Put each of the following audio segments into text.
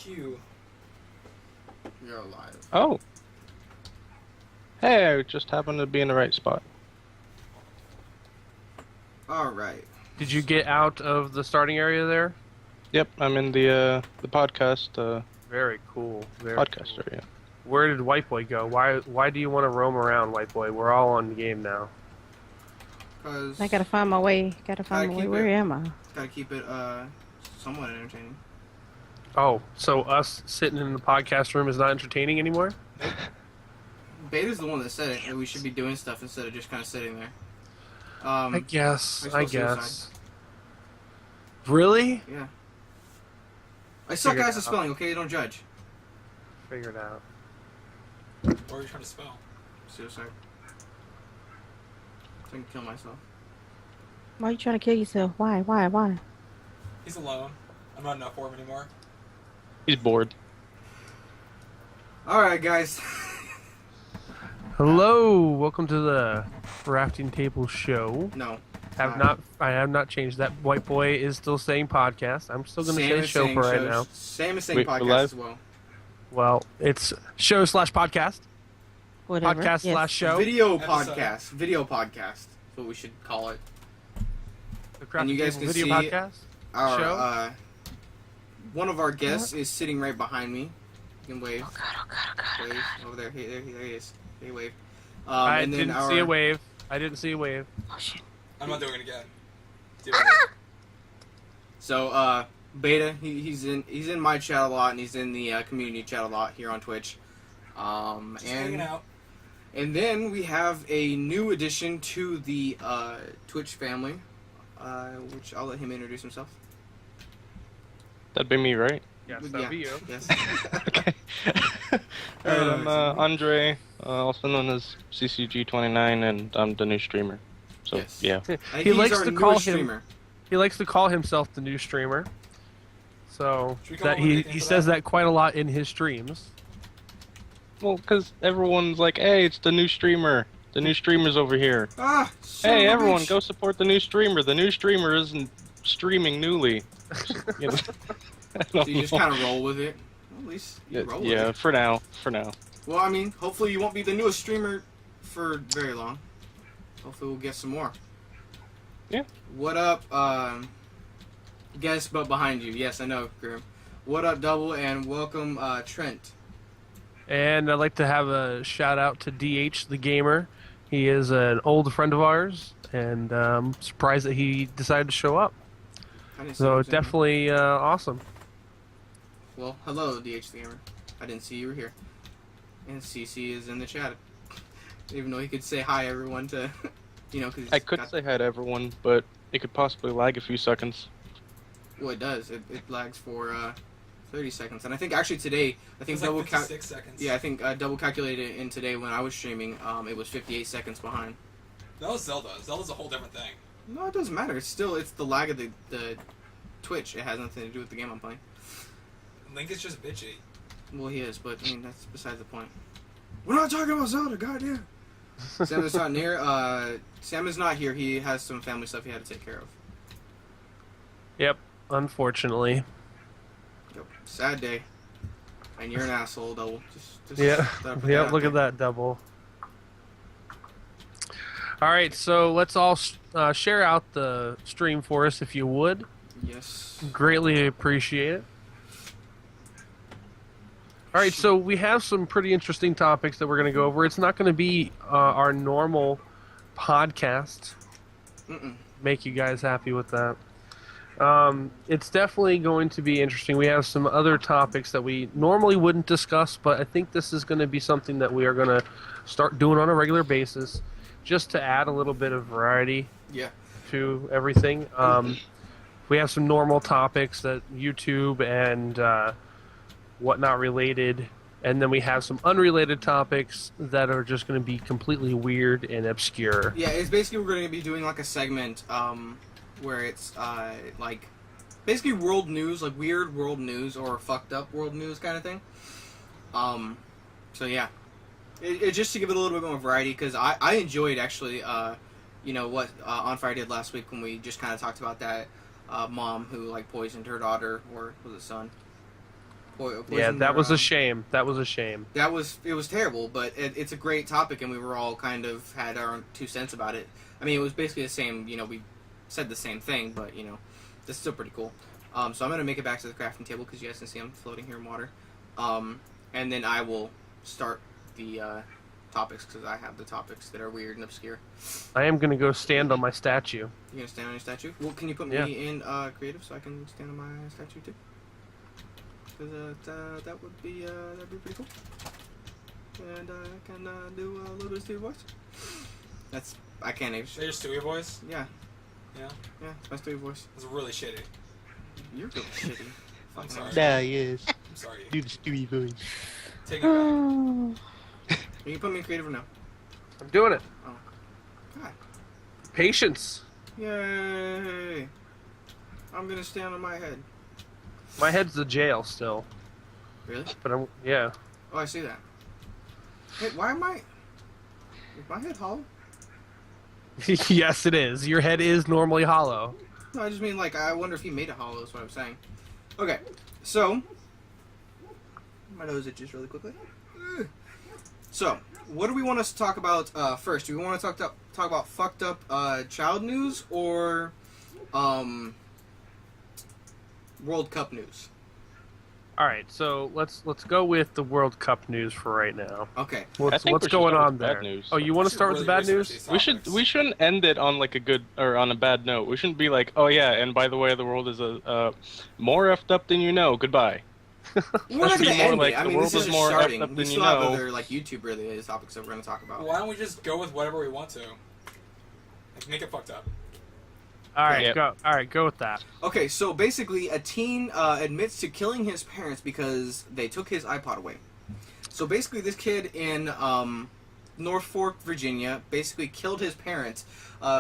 queue. You're alive. Oh. Hey, I just happened to be in the right spot. Alright. Did you get out of the starting area there? Yep, I'm in the podcast Very cool. Very podcast cool. area. Where did White Boy go? Why do you want to roam around, White Boy? We're all on the game now. Cause I gotta find my way. Gotta find my way. Where am I? gotta keep it somewhat entertaining. Oh, so us sitting in the podcast room is not entertaining anymore? Beta's the one that said it, that we should be doing stuff instead of just kind of sitting there. I guess. I spell Really? Yeah. I suck Figured ass at out. spelling, okay? Don't judge. Figured out. What are you trying to spell? Suicide. So I can kill myself. Why are you trying to kill yourself? Why? He's alone. I'm not enough for him anymore. He's bored. Alright, guys. Hello, welcome to the Rafting Table Show. No. I have not changed that. White Boy is still saying podcast. I'm still going to say show for right now. Same as saying Wait, podcast live? as well. Well, it's show/podcast. Whatever. Podcast/show. Video Episode. podcast. Video podcast. That's what we should call it. The Crafting And you guys Table can Video see Podcast. Our, Show? one of our guests is sitting right behind me. You can wave. Oh God. Wave. Over there. There he is. Hey, wave. I And then didn't see a wave. I didn't see a wave. Oh shit. I'm not doing it again. So, Beta, he's in my chat a lot, and he's in the community chat a lot here on Twitch. Just hanging out. And then we have a new addition to the Twitch family, which I'll let him introduce himself. That'd be me, right? Yes, Yeah. that'd be you. Yes. Okay. Alright, I'm Andre, also known as CCG29, and I'm the new streamer. So, Yes. yeah. He He likes our to newest call him. streamer. He likes to call himself the new streamer. So Should we come that up with a he nickname for says that? that quite a lot in his streams. Well, because everyone's like, hey, it's the new streamer. The new streamer's over here. Ah! son Hey, of a everyone, bitch. go support the new streamer. The new streamer isn't streaming newly. You know? I don't So you just know. kind of roll with it. Well, at least you roll with Yeah, it. for now. Well, I mean, hopefully you won't be the newest streamer for very long. Hopefully we'll get some more. Yeah. What up, guess but behind you. Yes, I know, Grim. What up, Double, and welcome, Trent. And I'd like to have a shout out to DH the gamer. He is an old friend of ours, and surprised that he decided to show up. I didn't see So you was in here. definitely awesome. Well, hello, DH the Gamer. I didn't see you were here. And CC is in the chat. Even though he could say hi, everyone, to, you know, because I could say hi to everyone, but it could possibly lag a few seconds. Well, it does. It lags for 30 seconds. And I think actually today, I think It's like double 56 seconds. Yeah, I think double calculated in today when I was streaming, it was 58 seconds behind. That was Zelda. Zelda's a whole different thing. No, it doesn't matter. It's the lag of the Twitch. It has nothing to do with the game I'm playing. Link is just bitchy. Well, he is, but I mean that's besides the point. We're not talking about Zelda, goddamn. Sam is not near. Sam is not here. He has some family stuff he had to take care of. Yep, unfortunately. Yep. Sad day. And you're an asshole, Double. Just Yeah, thought I'd put yeah. out Look there. at that double. All right, so let's all share out the stream for us if you would. Yes. Greatly appreciate it. All right, so we have some pretty interesting topics that we're going to go over. It's not going to be our normal podcast. Mm-mm. Make you guys happy with that. It's definitely going to be interesting. We have some other topics that we normally wouldn't discuss, but I think this is going to be something that we are going to start doing on a regular basis, just to add a little bit of variety Yeah. to everything. We have some normal topics that YouTube and whatnot related, and then we have some unrelated topics that are just going to be completely weird and obscure. Yeah, it's basically we're going to be doing like a segment where it's like basically world news, like weird world news or fucked up world news kind of thing. So yeah, it just to give it a little bit more variety because I enjoyed actually you know what On Fire did last week when we just kind of talked about that mom who like poisoned her daughter or was it son. Yeah, that was a shame. That was a shame. It was terrible, but it's a great topic, and we were all kind of had our own 2 cents about it. I mean, it was basically the same. We said the same thing, but this is still pretty cool. So I'm gonna make it back to the crafting table because you guys can see I'm floating here in water. And then I will start the topics because I have the topics that are weird and obscure. I am gonna go stand on my statue. You're gonna stand on your statue? Well, can you put me in creative so I can stand on my statue too? Because that would be pretty cool. And I can do a little bit of Stewie voice. I can't even. Is that your Stewie voice? Yeah. Yeah? Yeah, it's my Stewie voice. It's really shitty. You're really shitty. I'm sorry. Nah, yes. I'm sorry. Do the Stewie voice. Take it back. Oh. You can put me in creative or no? I'm doing it. Oh. God. Patience. Yay! I'm gonna stand on my head. My head's the jail still. Really? But yeah. Oh, I see that. Hey, why am I... Is my head hollow? Yes, it is. Your head is normally hollow. No, I just mean, I wonder if he made it hollow, is what I'm saying. Okay, so... My nose itches really quickly. So, what do we want us to talk about first? Do we want to talk about fucked up child news or World Cup news? All right, so let's go with the World Cup news for right now. Okay. What's we should going start on with bad there? news. Oh, you want to start with the bad news? We shouldn't end it on a good or on a bad note. We shouldn't be like, oh yeah, and by the way, the world is more effed up than you know. Goodbye. We're not should going be to more end like it. I the mean, world this is is just more effed starting. up We than still you have know. other YouTube-related topics that we're going to talk about. Why don't we just go with whatever we want to? Make it fucked up. All right, Yep. go. All right, go with that. Okay, so basically, a teen admits to killing his parents because they took his iPod away. So basically, this kid in North Fork, Virginia, basically killed his parents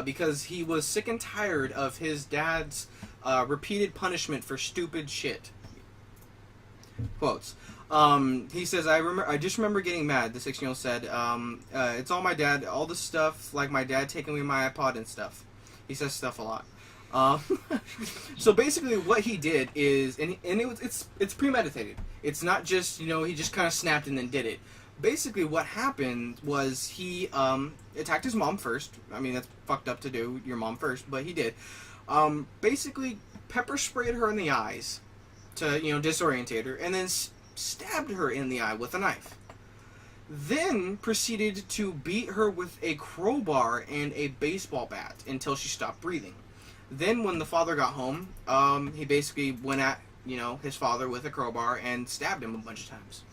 because he was sick and tired of his dad's repeated punishment for stupid shit. Quotes. He says, I just remember getting mad, the 16-year-old said. It's all my dad, all the stuff, like my dad taking away my iPod and stuff. He says stuff a lot. So basically what he did is, and it's premeditated. It's not just, he just kind of snapped and then did it. Basically what happened was he attacked his mom first. I mean, that's fucked up to do, your mom first, but he did. Basically pepper sprayed her in the eyes to, disorientate her, and then stabbed her in the eye with a knife. Then proceeded to beat her with a crowbar and a baseball bat until she stopped breathing. Then when the father got home, he basically went at, his father with a crowbar and stabbed him a bunch of times.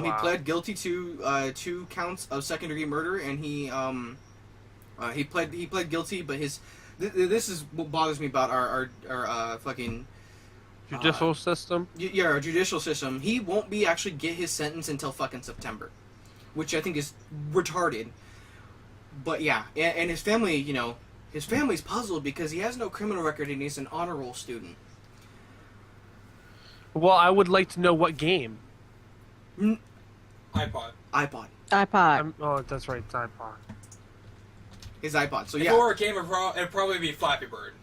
He pled guilty to 2 counts of second-degree murder, and he pled guilty, but this is what bothers me about our fucking Judicial system? Yeah, our judicial system. He won't actually get his sentence until fucking September, which I think is retarded. But yeah, and his family, his family's puzzled because he has no criminal record and he's an honor roll student. Well, I would like to know what game. iPod. iPod. Oh, that's right, it's iPod. His iPod. So If yeah. it were a game, it'd probably be Flappy Bird.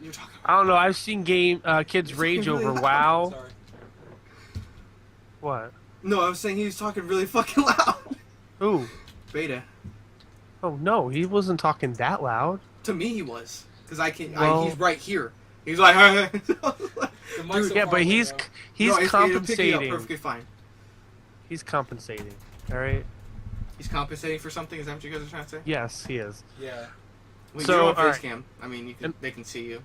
You're talking I don't know. I've seen kids rage really over loud. WoW. Sorry. What? No, I was saying he was talking really fucking loud. Who? Beta. Oh no, he wasn't talking that loud. To me, he was. Because he's right here. He's like, The mic's so Yeah, far but away, he's though. No, it'll pick it up compensating. perfectly fine. He's compensating. All right. He's compensating for something. Is that what you guys are trying to say? Yes, he is. Yeah. Well, So, you're on alright. face cam. I mean, they can see you.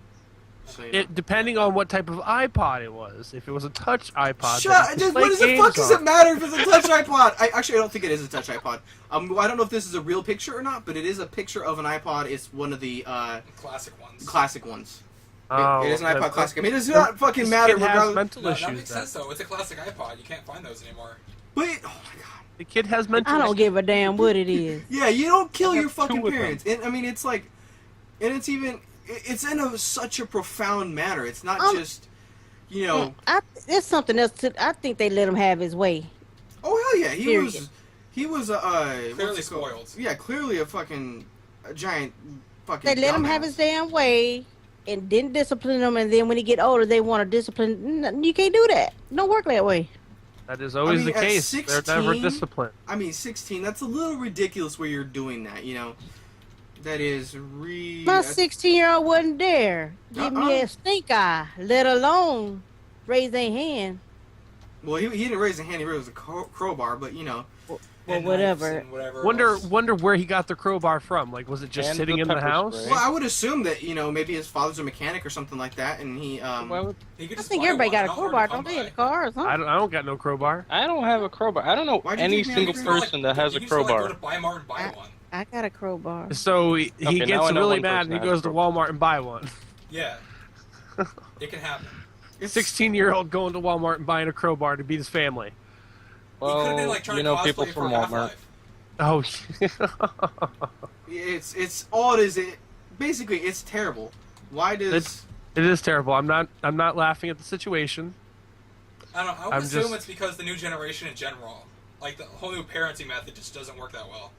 So, It depending on what type of iPod it was. If it was a touch iPod, Shut! then you could What play does the games fuck does on. it matter if it's a touch iPod? I don't think it is a touch iPod. I don't know if this is a real picture or not, but it is a picture of an iPod. It's one of the Classic ones. classic ones. Oh, It is an iPod that's- classic. I mean, it does not fucking This matter. kid has Regardless. mental No, that issues. makes sense though. It's a classic iPod. You can't find those anymore. But oh my god. The kid has mental I don't issues. give a damn what it is. Yeah, you don't kill I your have fucking two of them. parents. And I mean, it's like, and it's even, it's in such a profound manner. It's not just, There's something else. I think they let him have his way. Oh hell yeah, he Period. was Clearly what's it called? spoiled. Yeah, clearly a giant fucking. They let him have dumbass. his damn way. and didn't discipline them, and then when he get older, they want to discipline. You can't do that. Don't work that way. That is always I mean, the at case. 16, They're never disciplined. I mean, 16, that's a little ridiculous where you're doing that, you know? That is My 16-year-old wasn't there. Give me a stink eye, let alone raise their hand. Well, he didn't raise a hand, he raised a crowbar, but, you know. Well, whatever. Wonder where he got the crowbar from. Like, was it just And sitting the in the pepper house? spray. Well, I would assume that, you know, maybe his father's a mechanic or something like that, and he, Why would- He could I just think buy everybody one. got a Not hard to crowbar, come don't they? In by. the car or something? I don't got no crowbar. I don't have a crowbar. I don't know Why'd you any take me single out of your- person that has You a can just, like, crowbar. go to Walmart and buy one. I got a crowbar. So he Okay, now gets I know really one mad person and he that has goes a to crowbar. Walmart and buy one. Yeah. It can happen. 16-year-old going to Walmart and buying a crowbar to beat his family. He could have been Well, like trying you to know cosplay people for from Walmart. Half-Life. Oh, it's all it is. Basically, it's terrible. Why does... it is terrible. I'm not laughing at the situation. I don't know. I would I'm assume just- it's because the new generation in general, like the whole new parenting method, just doesn't work that well.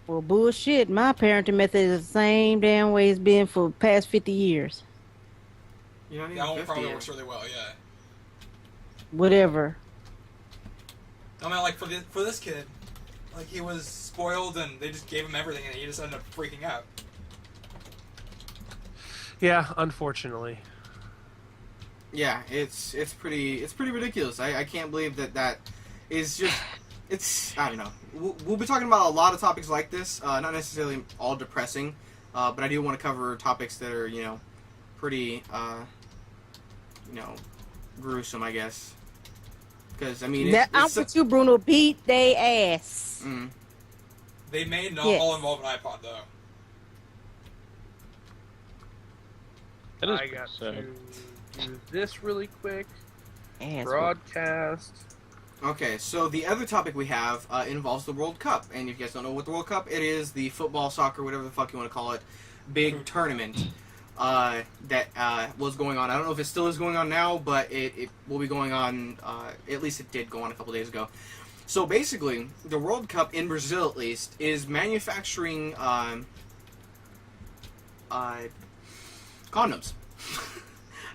Well, bullshit. My parenting method is the same damn way it's been for the past 50 years. You don't That even one 50 probably yet. works really well. Yeah. Whatever. I mean, like for this kid, like he was spoiled and they just gave him everything and he just ended up freaking out. Yeah, unfortunately. Yeah, it's pretty ridiculous. I can't believe that is just... It's, I don't know. We'll be talking about a lot of topics like this, not necessarily all depressing, but I do want to cover topics that are, you know, pretty, you know, gruesome, I guess. Because, I mean... I'm with you, Bruno. Beat they ass. Mm. They may not Yes. all involve an iPod though. That is I pretty got sad. to do this really quick. Ass. Broadcast. Okay, so the other topic we have involves the World Cup. And if you guys don't know what the World Cup, it is the football, soccer, whatever the fuck you want to call it, big tournament that was going on. I don't know if it still is going on now, but it will be going on, at least it did go on a couple days ago. So basically, the World Cup, in Brazil at least, is manufacturing condoms. I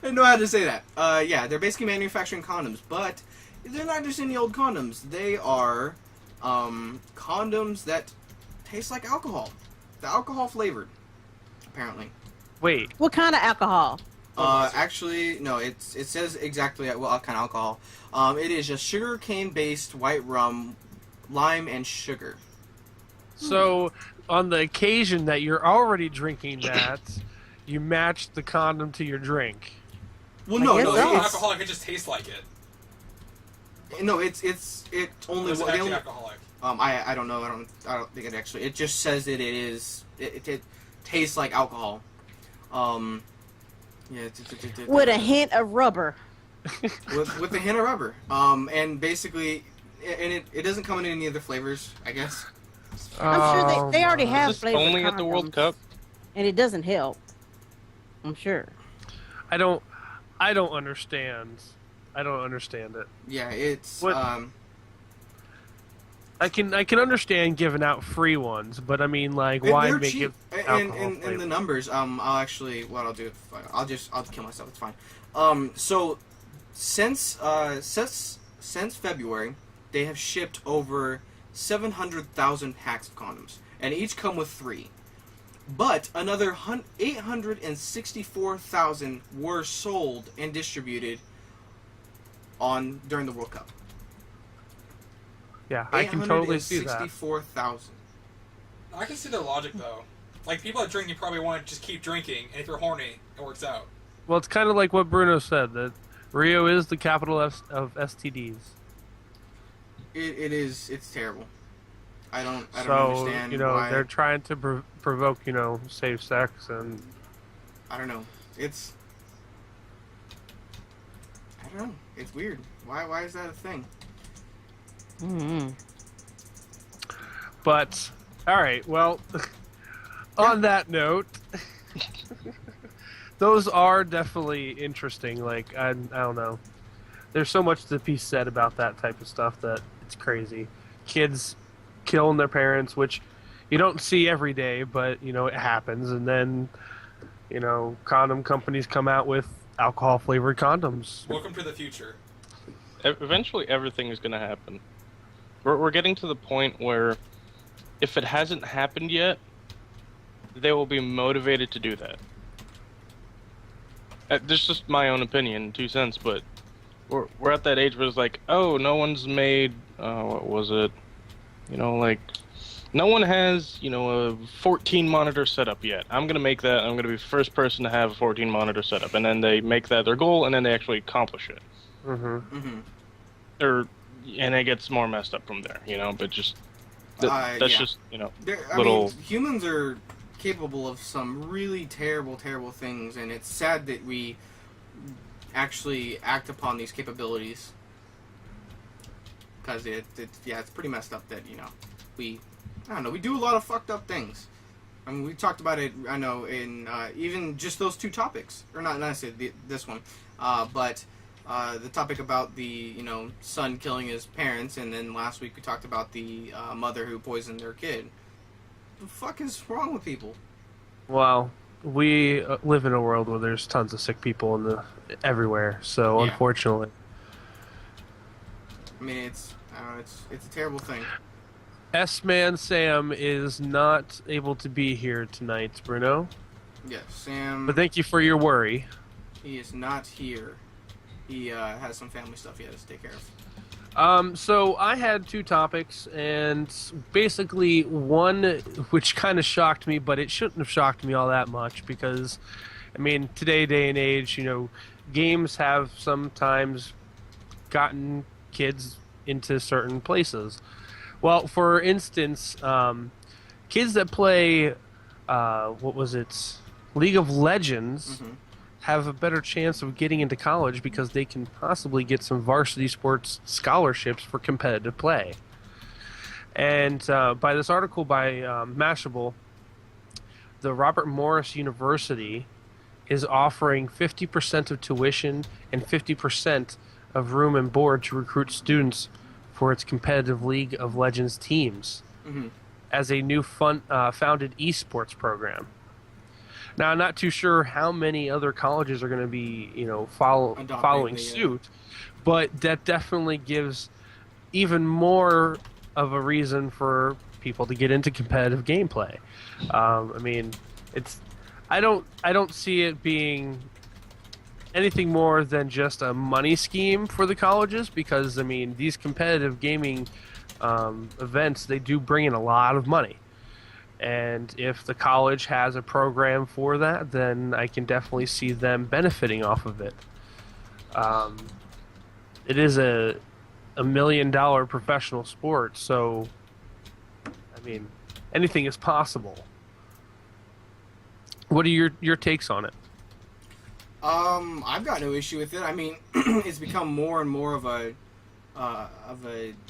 didn't know how to say that. Yeah, they're basically manufacturing condoms, but they're not just any old condoms. They are condoms that taste like alcohol. The alcohol flavored, apparently. Wait, What kind of alcohol? Actually, no. It says exactly what kind of alcohol. It is just sugar cane based white rum, lime, and sugar. so on the occasion that you're already drinking that, you match the condom to your drink. Well, I no, guess No, no, so. it's it's alcoholic. It just tastes like it. no, it's only It's they actually only. alcoholic. I don't know. I don't think it actually. It just says that it is. It tastes like alcohol. Yeah. With a hint of rubber. with a hint of rubber. And basically, and it doesn't come in any other flavors, I guess. I'm sure they already have Is this flavored only at the World condoms, Cup? and it doesn't help. I'm sure. I don't understand. I don't understand it. Yeah, it's What- I can understand giving out free ones, but I mean, like, and why they're make cheap. it And alcohol the flavored? numbers. I'll actually what I'll do. I'll kill myself. It's fine. So since February, they have shipped over 700,000 packs of condoms, and each come with 3. But another 864,000 were sold and distributed during the World Cup. Yeah, I can totally see that. 864,000. I can see their logic though. Like people that drink, you probably want to just keep drinking, and if you're horny, it works out. Well, it's kind of like what Bruno said, that Rio is the capital of STDs. It is. It's terrible. I don't So, understand you know, why. they're trying to provoke, you know, safe sex, and I don't know. It's. I don't know. It's weird. Why is that a thing? Mm-hmm. but all right, well, on that note, those are definitely interesting. Like, I don't know, there's so much to be said about that type of stuff that it's crazy. Kids killing their parents, which you don't see every day, but you know it happens, and then You know, condom companies come out with alcohol-flavored condoms. Welcome to the future. Eventually, everything is going to happen. We're getting to the point where, if it hasn't happened yet, they will be motivated to do that. This is just my own opinion, 2 cents, but we're at that age where it's like, oh, no one's made, what was it? You know, like, no one has, you know, a 14 monitor setup yet. I'm gonna make that. I'm gonna be the first person to have a 14 monitor setup, and then they make that their goal, and then they actually accomplish it. And it gets more messed up from there, you know. But just that's just, you know, little. I mean, humans are capable of some really terrible, terrible things, and it's sad that we actually act upon these capabilities. Because it's pretty messed up that, you know, we do a lot of fucked up things. I mean, we talked about it, I know, in even just those 2 topics. Or not necessarily this one. But the topic about the, you know, son killing his parents, and then last week we talked about the mother who poisoned their kid. What the fuck is wrong with people? Well, we live in a world where there's tons of sick people everywhere, so Yeah. unfortunately. I mean, it's a terrible thing. S-Man Sam is not able to be here tonight, Bruno. Yes, Sam. But thank you for your worry. He is not here. He has some family stuff he has to take care of. So I had 2 topics, and basically one which kind of shocked me, but it shouldn't have shocked me all that much because, I mean, day and age, you know, games have sometimes gotten kids into certain places. Well, for instance, kids that play, League of Legends have a better chance of getting into college because they can possibly get some varsity sports scholarships for competitive play. And by this article by Mashable, the Robert Morris University is offering 50% of tuition and 50% of room and board to recruit students for its competitive League of Legends teams as a new founded esports program. Now, I'm not too sure how many other colleges are going to be, you know, following suit, but that definitely gives even more of a reason for people to get into competitive gameplay. I mean, I don't see it being anything more than just a money scheme for the colleges because, I mean, these competitive gaming events, they do bring in a lot of money. And if the college has a program for that, then I can definitely see them benefiting off of it. It is a $1 million professional sport, so, I mean, anything is possible. What are your takes on it? I've got no issue with it. I mean, it's become more and more of a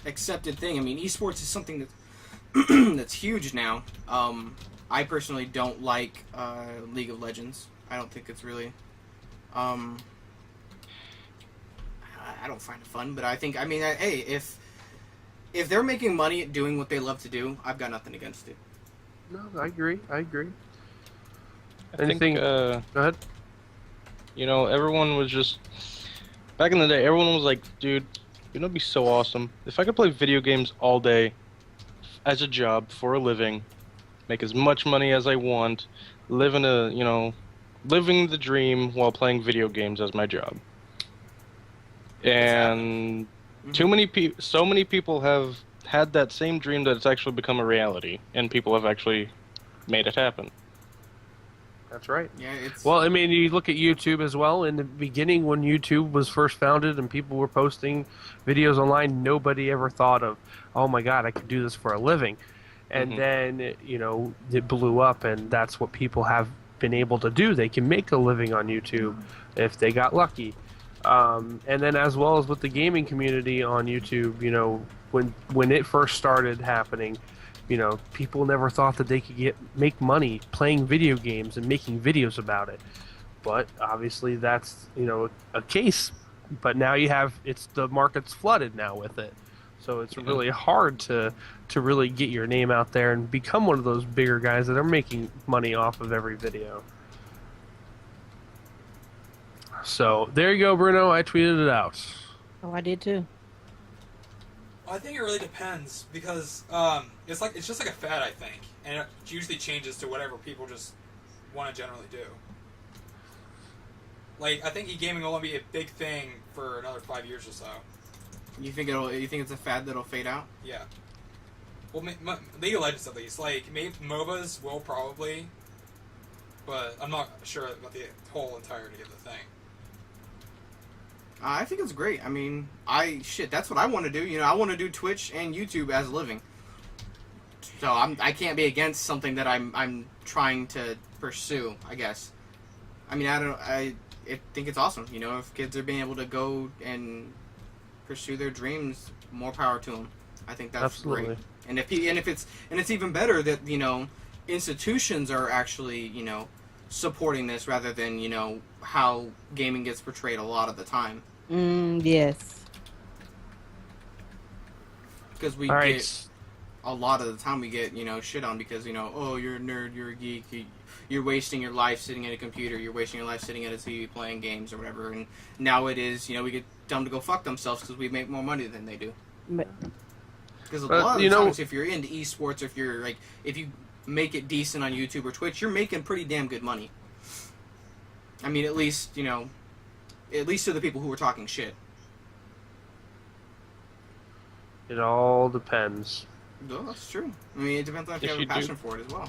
accepted thing. I mean, esports is something that's that's huge now. I personally don't like League of Legends. I don't think it's really. I don't find it fun, but I think. I mean, hey, if they're making money at doing what they love to do, I've got nothing against it. No, I agree. I Anything? think, Go ahead. you know, everyone was just... Back in the day, everyone was like, dude, you know, it'd be so awesome if I could play video games all day as a job for a living, make as much money as I want, living the dream while playing video games as my job. And so many people have had that same dream that it's actually become a reality, and people have actually made it happen. That's right. Yeah, it's... Well, I mean, you look at YouTube as well. In the beginning, when YouTube was first founded and people were posting videos online, nobody ever thought of, oh my God, I could do this for a living. And then, you know, it blew up, and that's what people have been able to do. They can make a living on YouTube if they got lucky. And then as well as with the gaming community on YouTube, you know, when it first started happening, you know, people never thought that they could make money playing video games and making videos about it. But obviously that's, you know, a case. But now the market's flooded now with it. So it's really hard to really get your name out there and become one of those bigger guys that are making money off of every video. So there you go, Bruno. I tweeted it out. Oh, I did too. I think it really depends because it's just like a fad, I think, and it usually changes to whatever people just want to generally do. Like I think e-gaming will only be a big thing for another 5 years or so. You think it's a fad that'll fade out? Yeah. Well, League of Legends at least. Like maybe MOBAs will probably, but I'm not sure about the whole entirety of the thing. I think it's great. I mean, that's what I want to do. You know, I want to do Twitch and YouTube as a living. So I can't be against something that I'm trying to pursue, I guess. I mean, I think it's awesome. You know, if kids are being able to go and pursue their dreams, more power to them. I think that's Absolutely. great. And it's even better that, you know, institutions are actually, you know, supporting this rather than, you know, how gaming gets portrayed a lot of the time. Yes. Because we get a lot of the time we get, you know, shit on because, you know, oh, you're a nerd, you're a geek, you're wasting your life sitting at a computer, you're wasting your life sitting at a TV playing games or whatever. And now it is, you know, we get them to go fuck themselves because we make more money than they do. Because a lot of the times, if you're into esports, if you make it decent on YouTube or Twitch, you're making pretty damn good money. I mean, at least, you know, at least to the people who are talking shit. It all depends. No, that's true. I mean, it depends on if you have a passion for it as well.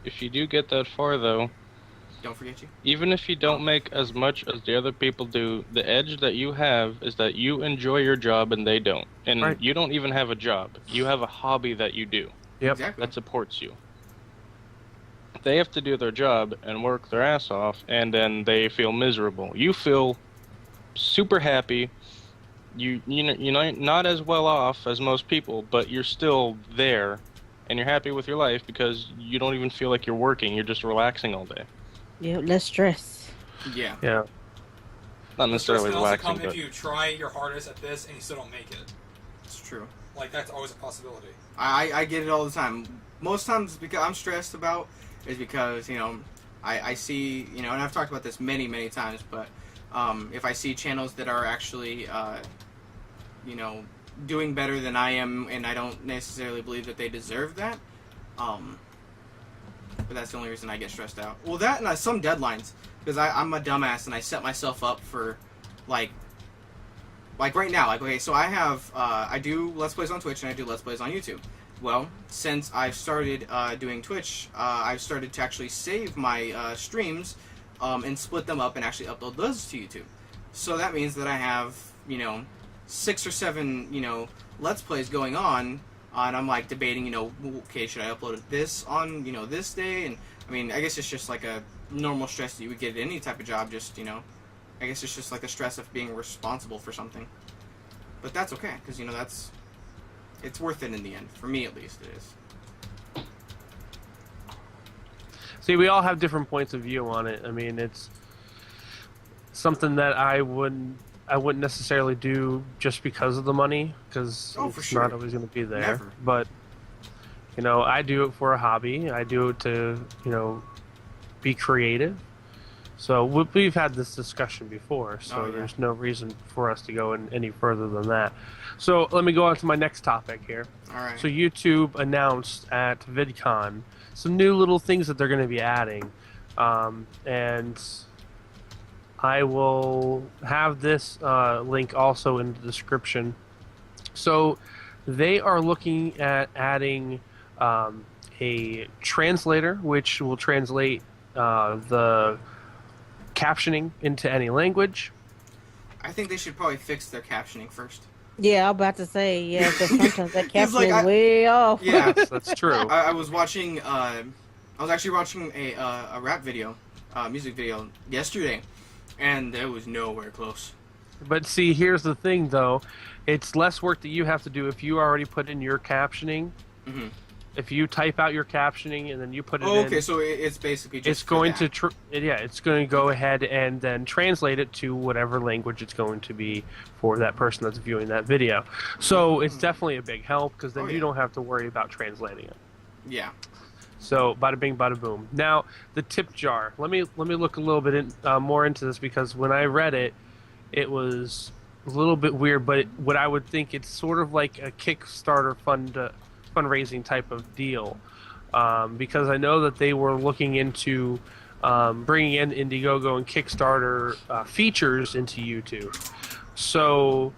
If you do get that far, though, don't forget you. Even if you don't make as much as the other people do, the edge that you have is that you enjoy your job and they don't. And you don't even have a job. You have a hobby that you do. Yep. Exactly. That supports you. They have to do their job and work their ass off, and then they feel miserable. You feel super happy. You're not as well off as most people, but you're still there, and you're happy with your life because you don't even feel like you're working. You're just relaxing all day. Yeah, less stress. Yeah. Yeah. Not necessarily can also relaxing, come but if you try your hardest at this and you still don't make it. It's true. Like that's always a possibility. I get it all the time. Most times because I'm stressed about is because, you know, I see, you know, and I've talked about this many, many times, but if I see channels that are actually, you know, doing better than I am, and I don't necessarily believe that they deserve that, but that's the only reason I get stressed out. Well, that and some deadlines, because I'm a dumbass and I set myself up for, like right now, like, okay, so I have, I do Let's Plays on Twitch and I do Let's Plays on YouTube. Well, since I've started doing Twitch, I've started to actually save my streams and split them up and actually upload those to YouTube. So that means that I have, you know, 6 or 7, you know, Let's Plays going on, and I'm like debating, you know, okay, should I upload this on, you know, this day? And I mean, I guess it's just like a normal stress that you would get at any type of job, just, you know, I guess it's just like the stress of being responsible for something. But that's okay, because, you know, it's worth it in the end. For me, at least, it is. See, we all have different points of view on it. I mean, it's something that I wouldn't necessarily do just because of the money, because it's not always going to be there. Never. But, you know, I do it for a hobby. I do it to, you know, be creative. So we've had this discussion before, so there's no reason for us to go any further than that. So let me go on to my next topic here. All right. So YouTube announced at VidCon some new little things that they're going to be adding, and I will have this link also in the description. So they are looking at adding a translator, which will translate the captioning into any language. I think they should probably fix their captioning first. Yeah, I'm about to say, yeah, because sometimes that caption like, is way off. Yeah, that's true. I was watching, I was actually watching a rap video, music video yesterday, and it was nowhere close. But see, here's the thing, though. It's less work that you have to do if you already put in your captioning. Mm-hmm. If you type out your captioning and then you put it in... Oh, okay, so it's basically just it's going to it's going to go ahead and then translate it to whatever language it's going to be for that person that's viewing that video. So it's definitely a big help, because then you don't have to worry about translating it. Yeah. So bada bing, bada boom. Now the tip jar. Let me look a little bit more into this, because when I read it, it was a little bit weird. But what I would think, it's sort of like a Kickstarter fundraising type of deal, because I know that they were looking into bringing in Indiegogo and Kickstarter features into YouTube. So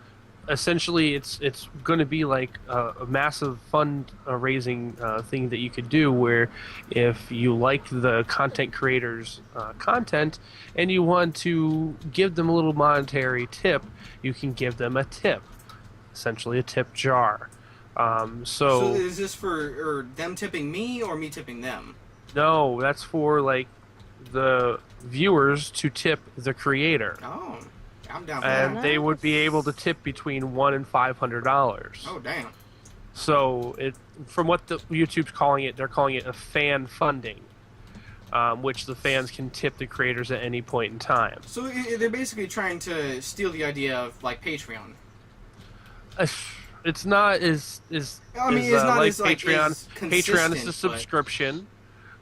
essentially, it's going to be like a massive fund-raising thing that you could do, where if you like the content creators' content and you want to give them a little monetary tip, you can give them a tip, essentially a tip jar. So is this for them tipping me or me tipping them? No, that's for like the viewers to tip the creator. Oh, I'm down for And that. they would be able to tip between $1 and $500. Oh, damn. So from what the YouTube's calling it, they're calling it a fan funding, which the fans can tip the creators at any point in time. So they're basically trying to steal the idea of like Patreon. It's not as I mean, it's not like as, like, Patreon. as Patreon is a consistent, subscription,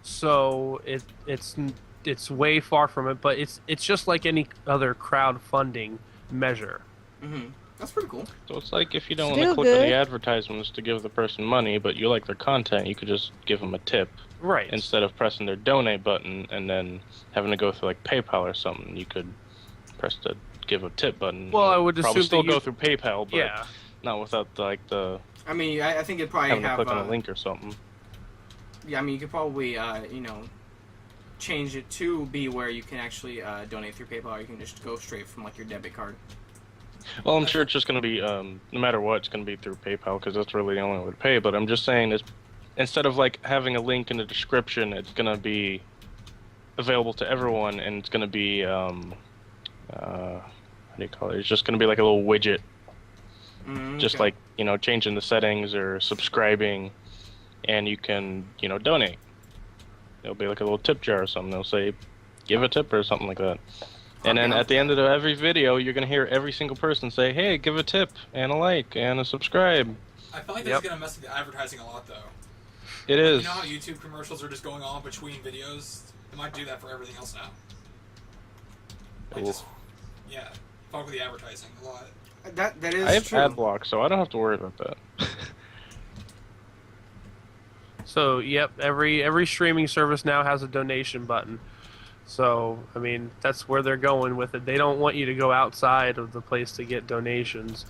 so it's way far from it. But it's just like any other crowdfunding measure. Mm-hmm. That's pretty cool. So it's like if you don't want Still to click on good. the advertisements to give the person money, but you like their content, you could just give them a tip Right. instead of pressing their donate button and then having to go through like PayPal or something. You could press the give a tip button. Well, I would probably assume still that go you- through PayPal, but Yeah. not without the I mean, I think it'd probably having to have. click on a link or something. Yeah, I mean, you could probably, change it to be where you can actually donate through PayPal, or you can just go straight from like your debit card. Well, I'm sure it's just going to be, no matter what, it's going to be through PayPal because that's really the only way to pay. But I'm just saying, is instead of like having a link in the description, it's going to be available to everyone, and it's going to be, how do you call it? It's just going to be like a little widget, just like changing the settings or subscribing, and you can donate. It'll be like a little tip jar or something. They'll say, give a tip or something like that. And then at the end of every video, you're going to hear every single person say, hey, give a tip, and a like, and a subscribe. I feel like this is going to mess with the advertising a lot, though. It is. You know how YouTube commercials are just going on between videos? They might do that for everything else now. Like fuck with the advertising a lot. That is I have true. ad block, so I don't have to worry about that. So, yep, every streaming service now has a donation button. So, I mean, that's where they're going with it. They don't want you to go outside of the place to get donations.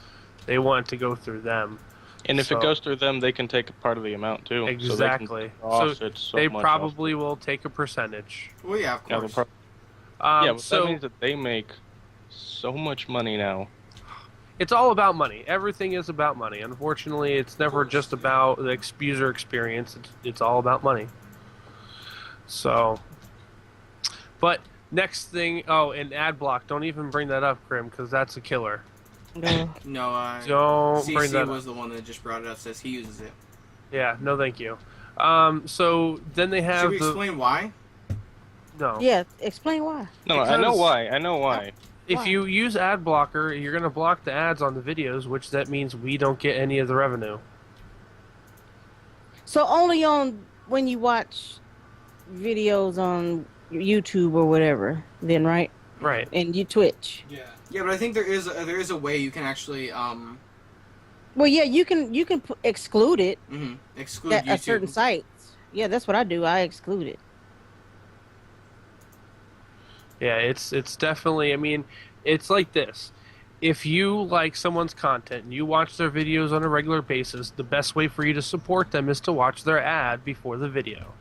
They want it to go through them. And if it goes through them, they can take a part of the amount, too. Exactly. So They probably will take a percentage. Well, yeah, of Yeah, course. but So that means that they make so much money now. it's all about money. Everything is about money. Unfortunately, it's never just about the user experience. It's all about money. So, but next thing, and ad block. Don't even bring that up, Grim, because that's a killer. No. No, Don't bring that CC up. was the one that just brought it up. Says he uses it. Yeah, no, thank you. So then they have Should we explain why? no. Yeah, explain why. No, I know Because- why. I know why. If Why? you use ad blocker, you're going to block the ads on the videos, which that means we don't get any of the revenue. So only on when you watch videos on YouTube or whatever, then right? Right. And you Twitch. Yeah. Yeah, but I think there is a way you can actually Well, yeah, you can exclude it exclude at YouTube. certain sites. Yeah, that's what I do. I exclude it. Yeah, it's definitely, I mean, it's like this. If you like someone's content and you watch their videos on a regular basis, the best way for you to support them is to watch their ad before the video.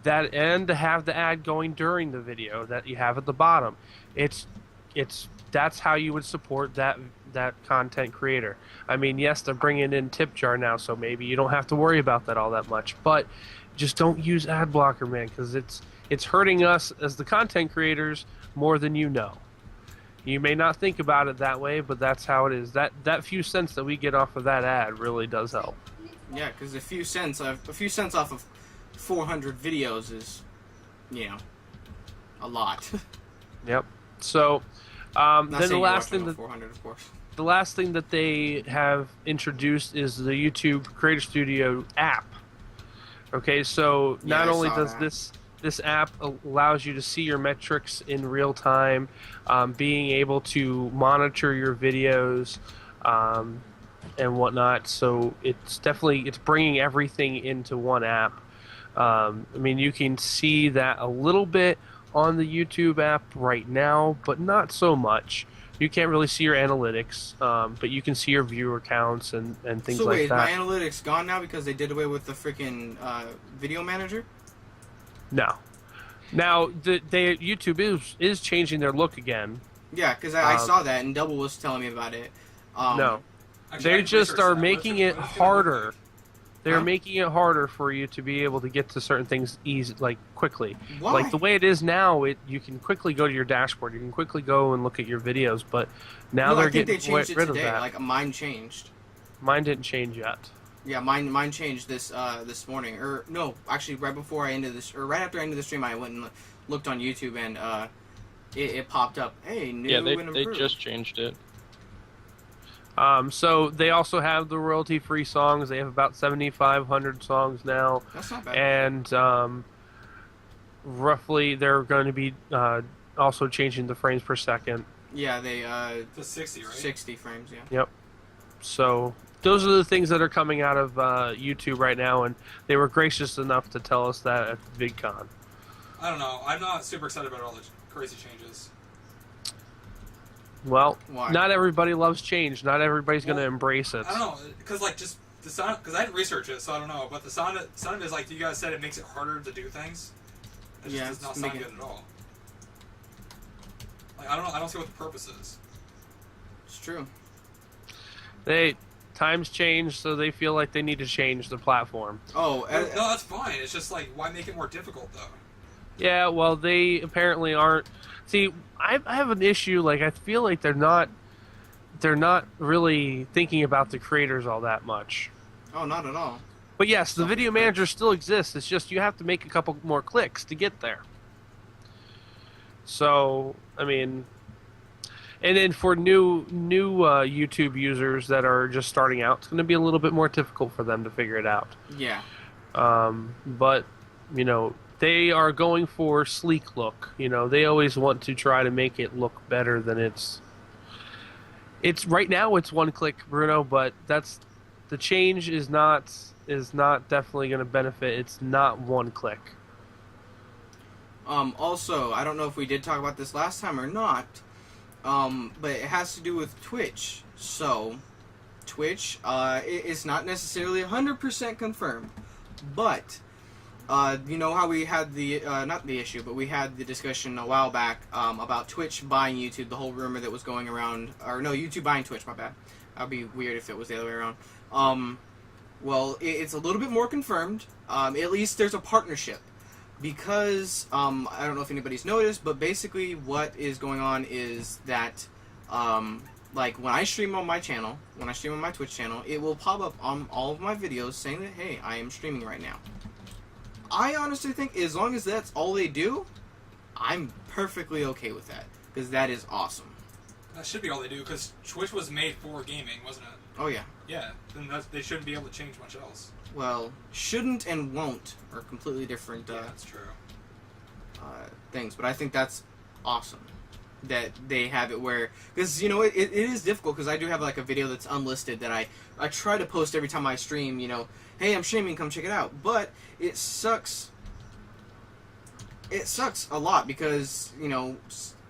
That and to have the ad going during the video that you have at the bottom. That's how you would support that content creator. I mean, yes, they're bringing in tip jar now, so maybe you don't have to worry about that all that much. But just don't use ad blocker, man, because it's hurting us as the content creators more than you know. You may not think about it that way, but that's how it is. That few cents that we get off of that ad really does help. Yeah, because a few cents off of 400 videos is, a lot. Yep. So Not then saying the you're last watching thing all that 400, of course. the last thing that they have introduced is the YouTube Creator Studio app. Okay, so not I only saw does that. this app allows you to see your metrics in real time, being able to monitor your videos and whatnot. So it's bringing everything into one app. I mean, you can see that a little bit on the YouTube app right now, but not so much. You can't really see your analytics, but you can see your viewer counts and things So like wait, is that. my analytics gone now because they did away with the freaking video manager? No. Now, YouTube is changing their look again. Yeah, because I saw Um, that and Double was telling me about it. No. Actually, I They didn't just research are that. making What's it what's gonna look harder. like? They're Huh? making it harder for you to be able to get to certain things easy, like quickly. Why? Like the way it is now, you can quickly go to your dashboard. You can quickly go and look at your videos. But now No, they're I think they getting changed it rid of today. that. Like mine changed. Mine didn't change yet. Yeah, mine changed this morning. Or no, actually, right before I ended this, or right after I ended the stream, I went and looked on YouTube and it popped up. Hey, new Yeah, and they improved. just changed it. So they also have the royalty-free songs. They have about 7,500 songs now, That's not bad. and roughly they're going to be also changing the frames per second. Yeah, they To 60, right? 60 frames. Yeah. So those are the things that are coming out of YouTube right now, and they were gracious enough to tell us that at VidCon. I don't know. I'm not super excited about all the crazy changes. Well, Why? not everybody loves change. Not everybody's going to Well, embrace it. I don't know, because like just the sound, because I didn't research it, so I don't know. But the sound of it is like you guys said, it makes it harder to do things. It just Yeah, does it's not sound making- good at all. Like I don't know. I don't see what the purpose is. It's true. Times change, so they feel like they need to change the platform. Oh, No, that's fine. It's just like why make it more difficult though? Yeah, well, they apparently aren't. See, I have an issue. Like, I feel like they're not really thinking about the creators all that much. oh, not at all. But yes, the Self-defense. video manager still exists. It's just you have to make a couple more clicks to get there. So, I mean, and then for new YouTube users that are just starting out, it's going to be a little bit more difficult for them to figure it out. Yeah. But you know, they are going for sleek look. You know, they always want to try to make it look better than it's right now. It's one click, Bruno, but the change is not definitely going to benefit. It's not one click. Also, I don't know if we did talk about this last time or not, but it has to do with Twitch. So, Twitch is not necessarily 100% confirmed, but you know how we had the not the issue, but we had the discussion a while back about Twitch buying YouTube, the whole rumor that was going around, or no, YouTube buying Twitch. My bad. That'd be weird if it was the other way around. Well, it's a little bit more confirmed. At least there's a partnership. Because, I don't know if anybody's noticed, but basically what is going on is that, like, when I stream on my channel, when I stream on my Twitch channel, it will pop up on all of my videos saying that, hey, I am streaming right now. I honestly think as long as that's all they do, I'm perfectly okay with that. Because that is awesome. That should be all they do, because Twitch was made for gaming, wasn't it? Oh, yeah. Yeah. Then they shouldn't be able to change much else. Well, shouldn't and won't are completely different Yeah, that's true. things, but I think that's awesome that they have it where, because you know it is difficult, because I do have like a video that's unlisted that I try to post every time I stream, you know, hey, I'm streaming, come check it out, but it sucks a lot because, you know,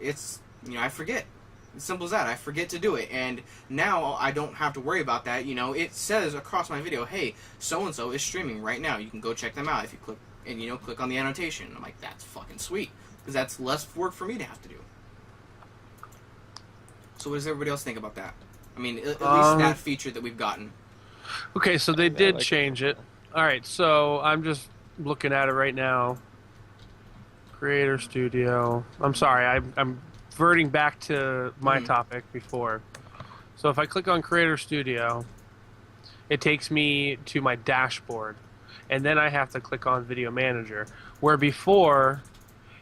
it's, you know, I forget. As simple as that. I forget to do it, and now I don't have to worry about that. You know, it says across my video, hey, so and so is streaming right now. You can go check them out if you click, and you know, click on the annotation. I'm like, that's fucking sweet, because that's less work for me to have to do. So what does everybody else think about that? I mean, at least that feature that we've gotten. Okay, so they did change it. All right, so I'm just looking at it right now. Creator Studio. I'm sorry, I'm reverting back to my topic before. So if I click on Creator Studio, it takes me to my dashboard, and then I have to click on Video Manager, where before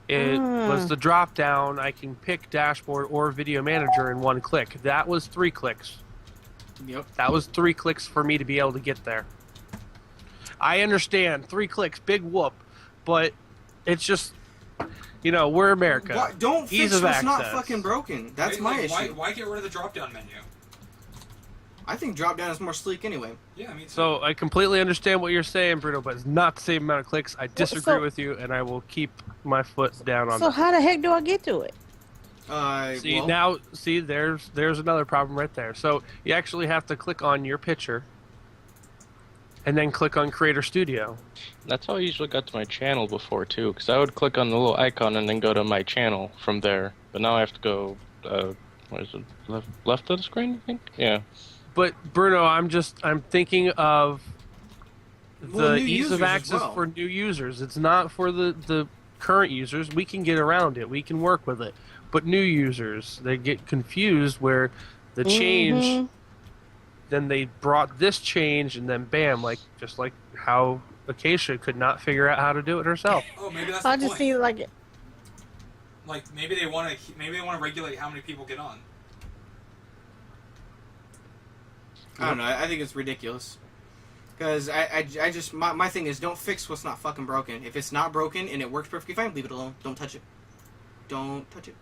it was the drop down. I can pick dashboard or Video Manager in one click. That was 3 clicks. Yep. That was 3 clicks for me to be able to get there. I understand. 3 clicks, big whoop. But it's just, we're America. Don't Ease fix of what's not access. fucking broken. That's my issue. Why get rid of the drop-down menu? I think drop-down is more sleek anyway. Yeah, I mean. So I completely understand what you're saying, Bruno, but it's not the same amount of clicks. I disagree with you, and I will keep my foot down on So that. how the heck do I get to it? There's another problem right there. So you actually have to click on your picture, and then click on Creator Studio. That's how I usually got to my channel before too, because I would click on the little icon and then go to my channel from there. But now I have to go, what is it, left of the screen? I think. Yeah. But Bruno, I'm thinking of the ease of access for new users. It's not for the current users. We can get around it. We can work with it. But new users, they get confused where the change, then they brought this change, and then bam, just like how Acacia could not figure out how to do it herself. Oh, maybe that's I the just point. see like Maybe they want to regulate how many people get on. I don't know. I think it's ridiculous. Because I just my thing is, don't fix what's not fucking broken. If it's not broken and it works perfectly fine, leave it alone. Don't touch it. Don't touch it.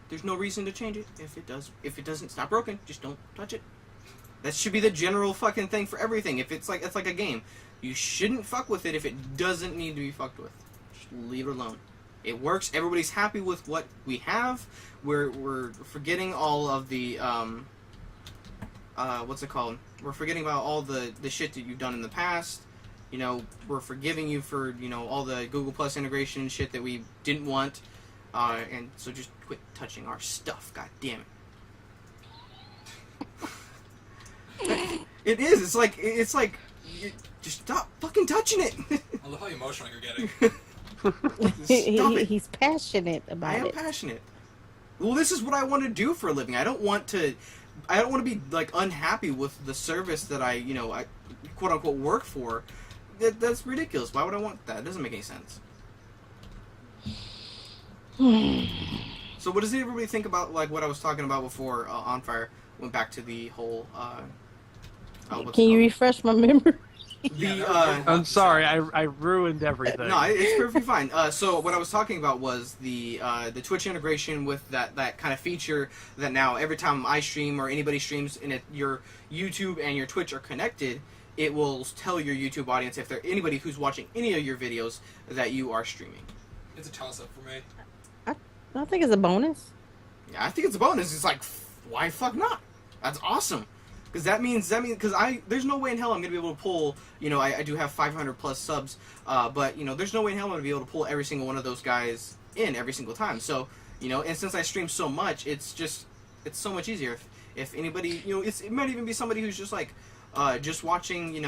There's no reason to change it. If it doesn't, it's not broken. Just don't touch it. That should be the general fucking thing for everything. If it's like a game, you shouldn't fuck with it if it doesn't need to be fucked with. Just leave it alone. It works. Everybody's happy with what we have. We're forgetting all of the what's it called? We're forgetting about all the shit that you've done in the past. We're forgiving you for, all the Google Plus integration and shit that we didn't want. And so just quit touching our stuff, god damn it. It is. It's like just stop fucking touching it. I love how emotional you're getting. Stop it. he's passionate about it. I am passionate. Well, this is what I want to do for a living. I don't want to be unhappy with the service that I quote unquote work for. That's ridiculous. Why would I want that? It doesn't make any sense. So what does everybody think about what I was talking about before On Fire went back to the whole Can you refresh my memory? I'm sorry, I ruined everything. No, it's perfectly fine. So what I was talking about was the Twitch integration with that kind of feature that now every time I stream or anybody streams and your YouTube and your Twitch are connected, it will tell your YouTube audience if there's anybody who's watching any of your videos that you are streaming. It's a toss-up for me. I think it's a bonus. Yeah, I think it's a bonus. It's like, why fuck not? That's awesome. Because that means there's no way in hell I'm gonna be able to pull. I do have 500 plus subs, but there's no way in hell I'm gonna be able to pull every single one of those guys in every single time. So and since I stream so much, it's so much easier. If anybody, it might even be somebody who's just just watching,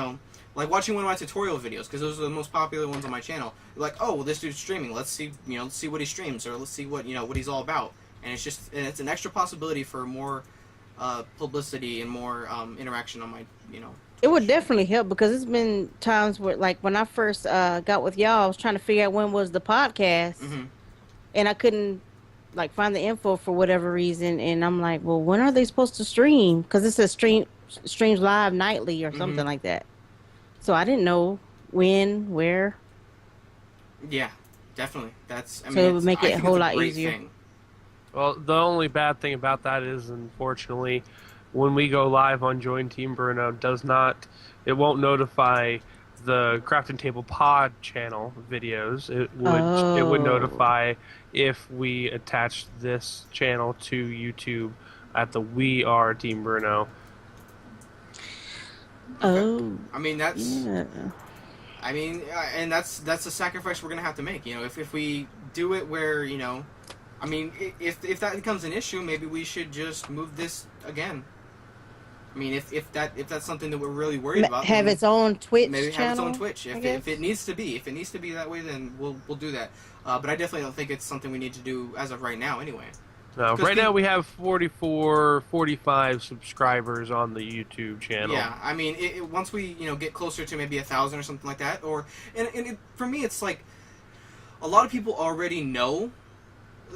watching one of my tutorial videos, because those are the most popular ones on my channel. Like, oh, well, this dude's streaming. Let's see, let's see what he streams, or let's see what what he's all about. And it's an extra possibility for more publicity and more interaction on my It would definitely help, because it's been times where, when I first got with y'all, I was trying to figure out when was the podcast, and I couldn't find the info for whatever reason, and I'm like, well, when are they supposed to stream? Because it says streams live nightly or something like that. So I didn't know when, where. Yeah, definitely. So it would make it a whole lot easier. Thing. Well, the only bad thing about that is, unfortunately, when we go live on Join Team Bruno, it won't notify the Crafting Table Pod channel videos. It would notify if we attach this channel to YouTube at the We Are Team Bruno. Oh. I mean, that's. Yeah. I mean, and that's a sacrifice we're gonna have to make. If we do it where I mean, if that becomes an issue, maybe we should just move this again. I mean, if that's something that we're really worried about, have its own Twitch maybe channel, have its own Twitch. If it needs to be that way, then we'll do that. But I definitely don't think it's something we need to do as of right now, anyway. No, right now we have 45 subscribers on the YouTube channel. Yeah, I mean, once we get closer to maybe 1,000 or something like that, for me it's like a lot of people already know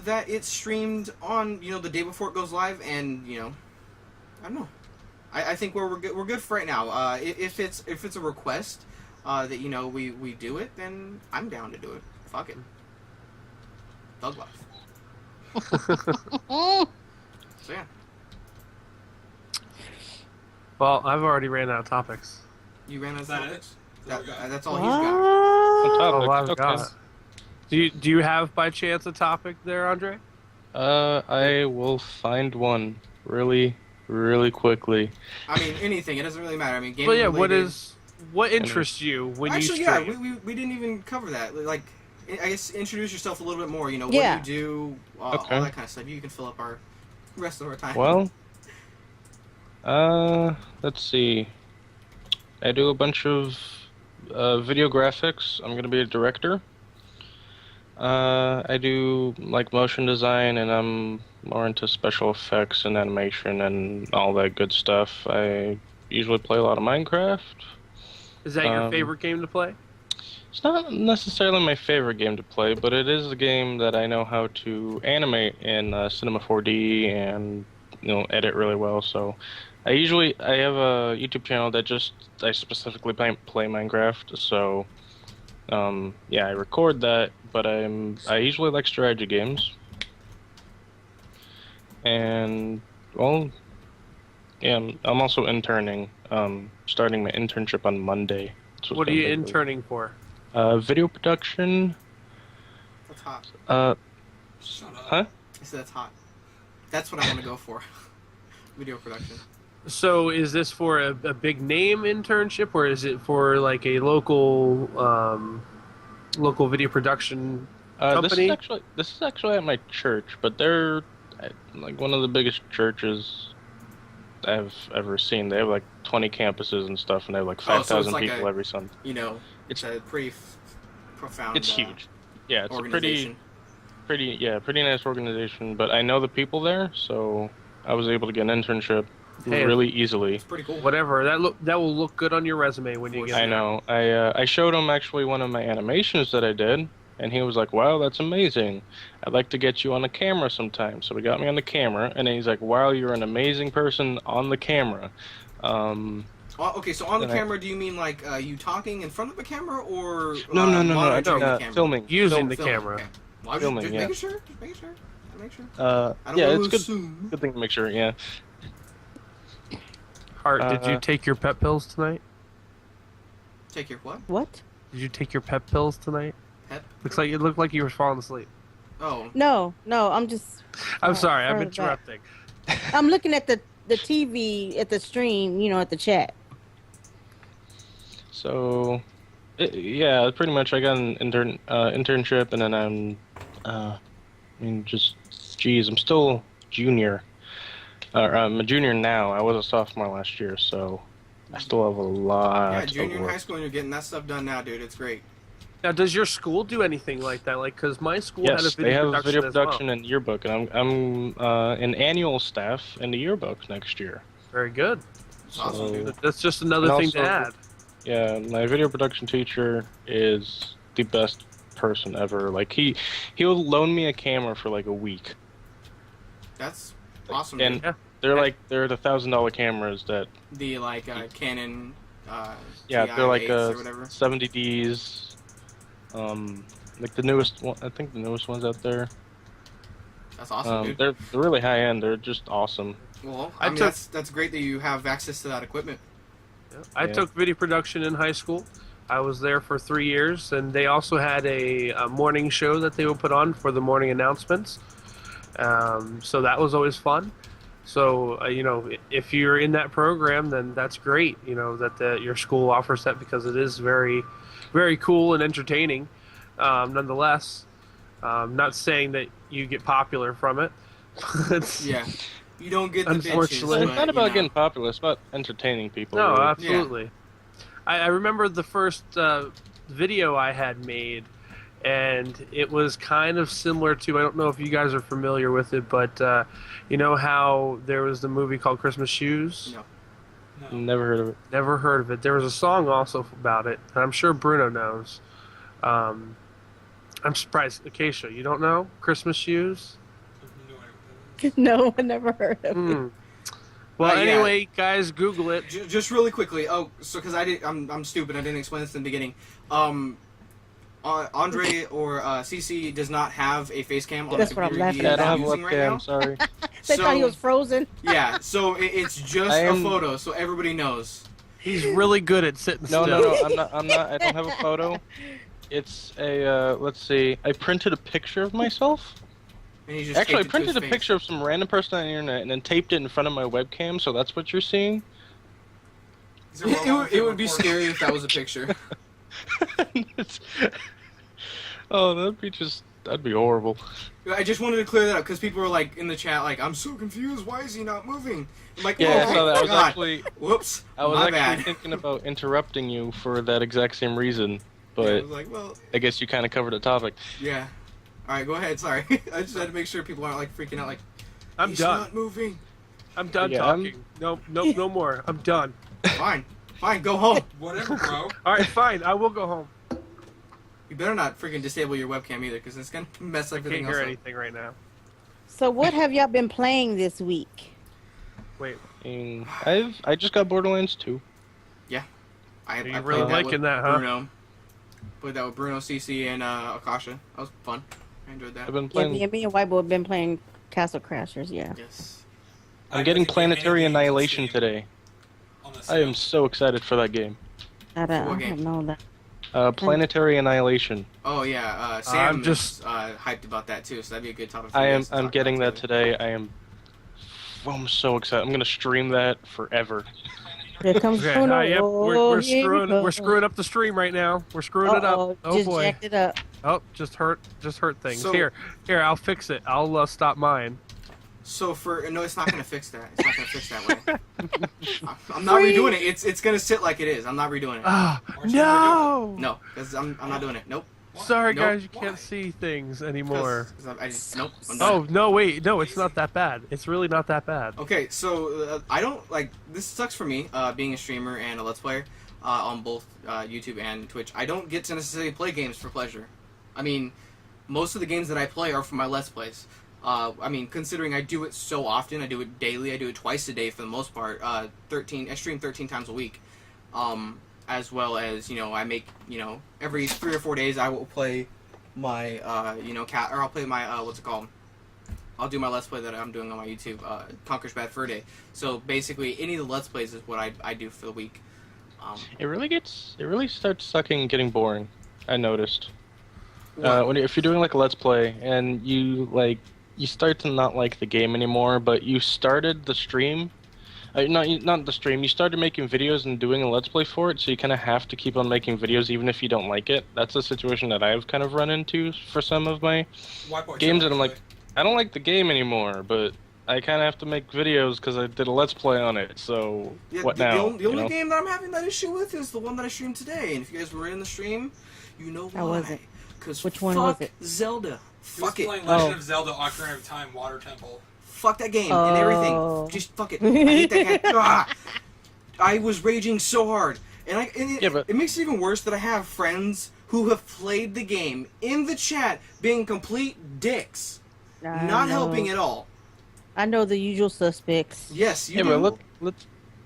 that it's streamed on the day before it goes live, and I don't know. I think we're good for right now. If it's a request, that we do it, then I'm down to do it. Fuck it. Thug life. So yeah. Well, I've already ran out of topics. You ran out of Is that topics? it? That's all he's got. Oh, I've Okay. got. Do you have by chance a topic there, Andre? I will find one really, really quickly. I mean, anything. It doesn't really matter. I mean, gaming Well, yeah. related. What interests you when Actually, you yeah, stream? we didn't even cover that. Like, I guess introduce yourself a little bit more. What Yeah. do you do? All Okay. that kind of stuff. You can fill up our rest of our time. Well, let's see. I do a bunch of video graphics. I'm gonna be a director. I do like motion design, and I'm more into special effects and animation and all that good stuff. I usually play a lot of Minecraft. Is that your favorite game to play? It's not necessarily my favorite game to play, but it is a game that I know how to animate in Cinema 4D and edit really well. So I have a YouTube channel that I specifically play Minecraft. So yeah, I record that, but I usually like strategy games. And well, yeah, I'm also interning. Starting my internship on Monday. What are you interning for? Video production. That's hot. Shut up. Huh? I said that's hot. That's what I want to go for. Video production. So, is this for a big name internship, or is it for like a local video production company? This is actually at my church, but they're like one of the biggest churches I've ever seen. They have like 20 campuses and stuff, and they have like 5,000 like people every Sunday. It's a pretty profound. It's huge. Yeah, it's a organization. pretty nice organization. But I know the people there, so I was able to get an internship really easily. It's pretty cool. Whatever. That will look good on your resume when you get I there. know. I showed him actually one of my animations that I did, and he was like, "Wow, that's amazing. I'd like to get you on the camera sometime." So we got me on the camera, and then he's like, "Wow, you're an amazing person on the camera." Okay, so on the camera, do you mean like you talking in front of the camera, or No, monitoring the camera? filming. Using the Filming, camera. okay. Well, I was Filming, just yeah. making sure. Just making sure. I don't Yeah, want it's to good. assume. Good thing to make sure. Yeah. Hart, did you take your pep pills tonight? Take your what? What? Did you take your pep pills tonight? Pep? It looked like you were falling asleep. Oh. No, I'm just. I'm sorry, I'm further back. interrupting. I'm looking at the TV at the stream, at the chat. So, yeah, pretty much. I got an internship, and then I'm still junior. I'm a junior now. I was a sophomore last year, so I still have a lot. Yeah, junior of in work. high school, and you're getting that stuff done now, dude. It's great. Now, does your school do anything like that? Like, because my school had a Yes, video they have production video as well. production and yearbook, and I'm an annual staff in the yearbook next year. Very good. It's awesome, dude. That's just another And thing to also- add. Yeah, my video production teacher is the best person ever. Like he'll loan me a camera for like a week, That's awesome, and dude. they're the $1,000 cameras that The Canon. yeah, they're like TI-8s or whatever. 70Ds, like the newest one. I think the newest ones out there. That's awesome, dude. They're really high end. They're just awesome. Well, I I mean, took- that's great that you have access to that equipment. I Yeah. took video production in high school. I was there for 3 years, and they also had a morning show that they would put on for the morning announcements. So that was always fun. So, if you're in that program, then that's great, that your school offers that, because it is very, very cool and entertaining. Nonetheless, not saying that you get popular from it. But Yeah. You don't get the bitches. Unfortunately. It's but, not about you know. getting popular. It's about entertaining people. No, really. absolutely. I remember the first video I had made, and it was kind of similar to, I don't know if you guys are familiar with it, but you know how there was the movie called Christmas Shoes? No. No. Never heard of it. Never heard of it. There was a song also about it, and I'm sure Bruno knows. I'm surprised. Acacia, you don't know Christmas Shoes? No, I never heard of it. Hmm. Well, yeah. anyway, guys, Google it. Just really quickly. Oh, so because I'm stupid. I didn't explain this in the beginning. Andre or CC does not have a face cam on That's the what I'm computer he laughing is Yeah, I don't have a using right now. webcam. Sorry. They So- thought he was frozen. Yeah, so it's just I a am- photo, so everybody knows. He's really good at sitting No, still. no, no. I'm not. I don't have a photo. It's a. Let's see. I printed a picture of myself. And he just Actually, I taped it to his printed a face. picture of some random person on the internet and then taped it in front of my webcam. So that's what you're seeing. These are well It would be recorded. scary if that was a picture. It's- oh, that'd be horrible. I just wanted to clear that up because people were like in the chat, like, "I'm so confused. Why is he not moving?" I'm like, Yeah, oh, so that my was God. actually. Whoops. I was my actually bad. thinking about interrupting you for that exact same reason, I but was like, well, I guess you kind of covered the topic. yeah. All right, go ahead. Sorry, I just had to make sure people aren't like freaking out. Like, I'm he's done. not moving. I'm done Yeah, talking. No, no more. I'm done. Fine, go home. Whatever, bro. All right, fine. I will go home. You better not freaking disable your webcam either, because it's gonna mess everything Can't else hear up. anything right now. So what have y'all been playing this week? Wait, And I just got Borderlands 2. I you played really that liking with that, huh? Bruno. Played that with Bruno, CC, and Akasha. That was fun. I enjoyed that. I've been Yeah, playing. me and White Boy have been playing Castle Crashers. Yeah. Yes. I'm I getting think Planetary any games on Annihilation Steam today. on the I am Steam. so excited for that game. I What don't game? know that. Planetary Annihilation. Oh yeah, Sam I'm just- is hyped about that too, so that'd be a good topic. For I you am. guys to I'm talk getting about that together. today. I'm so excited. I'm gonna stream that forever. Here comes okay. Bruno. Yep. Oh, We're here screwing. he We're goes. screwing up the stream right now. We're screwing it Uh-oh, up. Oh just boy. jacked it up. Oh, just hurt things. So- Here. I'll fix it. I'll stop mine. So no, it's not gonna fix that. It's not gonna fix that way. I'm not redoing it. It's gonna sit like it is. I'm not redoing it. Ah, Aren't you no. No, because I'm not doing it. Nope. Sorry, Nope. guys. You Why? can't see things 'Cause- anymore. 'cause I just nope. I'm done. Oh no! Wait, no. It's not that bad. It's really not that bad. Okay, so I don't like this sucks for me, being a streamer and a let's player on both YouTube and Twitch. I don't get to necessarily play games for pleasure. I mean, most of the games that I play are for my let's plays. I mean, considering I do it so often, I do it daily. I do it twice a day for the most part. I stream 13 times a week, as well as I make every 3 or 4 days I will play my I'll play my what's it called. I'll do my Let's Play that I'm doing on my YouTube, Conquer's Bad Fur Day. So basically, any of the Let's Plays is what I do for the week. It really starts sucking and getting boring. I noticed. If you're doing like a Let's Play and you start to not like the game anymore, but you started the stream. Not the stream. You started making videos and doing a Let's Play for it, so you kind of have to keep on making videos even if you don't like it. That's a situation that I've kind of run into for some of my White Boy games, Show, and I'm like, I don't like the game anymore, but I kind of have to make videos because I did a Let's Play on it. So Yeah, what the, now? The only you know? game that I'm having that issue with is the one that I streamed today. And if you guys were in the stream, you know why. How was it? Because Which one was it? Zelda. He was Fuck it. playing Legend of Zelda: Ocarina of Time Water Temple. Fuck that game Oh. and everything. Just fuck it. I hate that game. Ah! I was raging so hard. And Yeah, but- it makes it even worse that I have friends who have played the game in the chat being complete dicks. I Not know. helping at all. I know the usual suspects. Yes, you Yeah, do. but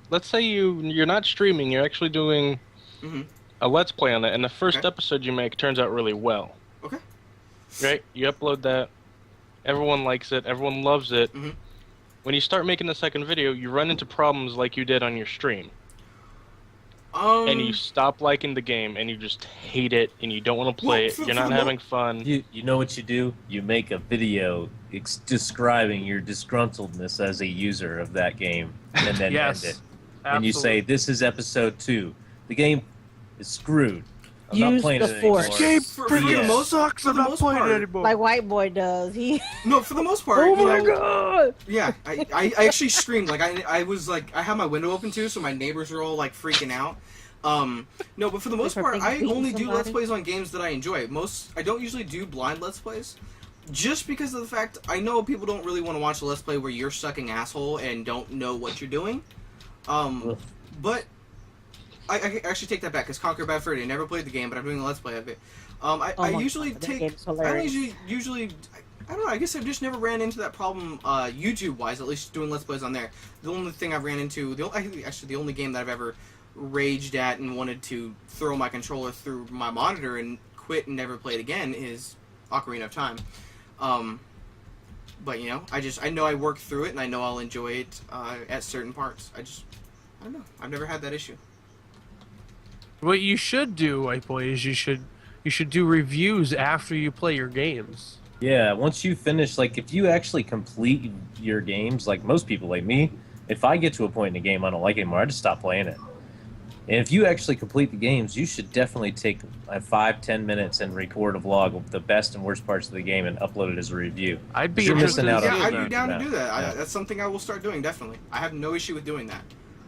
let's say you're not streaming. You're actually doing Mhm. a Let's Play on it, and the first Okay. episode you make turns out really well. Okay. Right? You upload that. Everyone likes it. Everyone loves it. Mhm. When you start making the second video, you run into problems like you did on your stream, and you stop liking the game, and you just hate it, and you don't want to play Well, it. for You're the not mo- having fun. You know what you do? You make a video describing your disgruntledness as a user of that game, and then Yes. end it. And you say, "This is episode 2. The game is screwed. I'm not Use playing the it anymore." force. Game For freaking the most- sucks. for I'm the not most playing part. it anymore. Like White Boy does. He. No, for the most part. Oh you my know, god! Yeah, I actually screamed. Like I was like I had my window open too, so my neighbors were all like freaking out. No, but for the most If I part, think I beating only do Let's somebody. Plays on games that I enjoy. I don't usually do blind Let's Plays, just because of the fact I know people don't really want to watch a Let's Play where you're sucking asshole and don't know what you're doing. But I actually take that back because Conquer Bad Fur Day. I never played the game, but I'm doing a let's play of it. I usually God, that take. game's I hilarious. usually. I don't know. I guess I've just never ran into that problem YouTube-wise. At least doing let's plays on there. The only thing I've ran into, the only game that I've ever raged at and wanted to throw my controller through my monitor and quit and never play it again is Ocarina of Time. But I know I work through it and I know I'll enjoy it at certain parts. I don't know. I've never had that issue. What you should do, white boy, is you should do reviews after you play your games. Yeah, once you finish, like, if you actually complete your games, like most people like me, if I get to a point in the game I don't like it anymore, I just stop playing it. And if you actually complete the games, you should definitely take 5-10 minutes and record a vlog of the best and worst parts of the game and upload it as a review. I'd be You're interested missing in out on Yeah, seeing I'd that. be down to do that. Yeah. That's something I will start doing, definitely. I have no issue with doing that.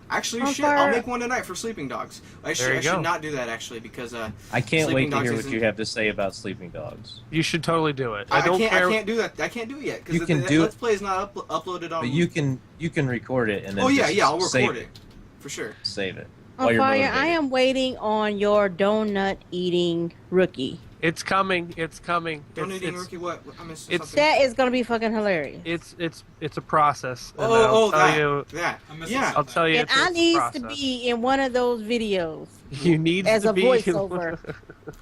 Actually, On shit, I'll fire. make one tonight for Sleeping Dogs. I There you should go. not do that, actually, because I can't Sleeping wait to Dogs hear what isn't- you have to say about Sleeping Dogs. You should totally do it. I I don't can't, care. I can't do that. I can't do it yet, because You can the do Let's it. Play is not uploaded on... But you can record it and then Oh, yeah, just I'll save record it. For sure. Save it. On while you're fire, I motivated. am waiting on your donut eating rookie. It's coming. It's coming. Donating It's Rookie, what? I missed it's- something. That is gonna be fucking hilarious. it's a process. And Oh, I'll tell that. you. That. I'm missing Yeah. something. I'll tell you. And it's I a needs process. to be in one of those videos You need as to a be voiceover.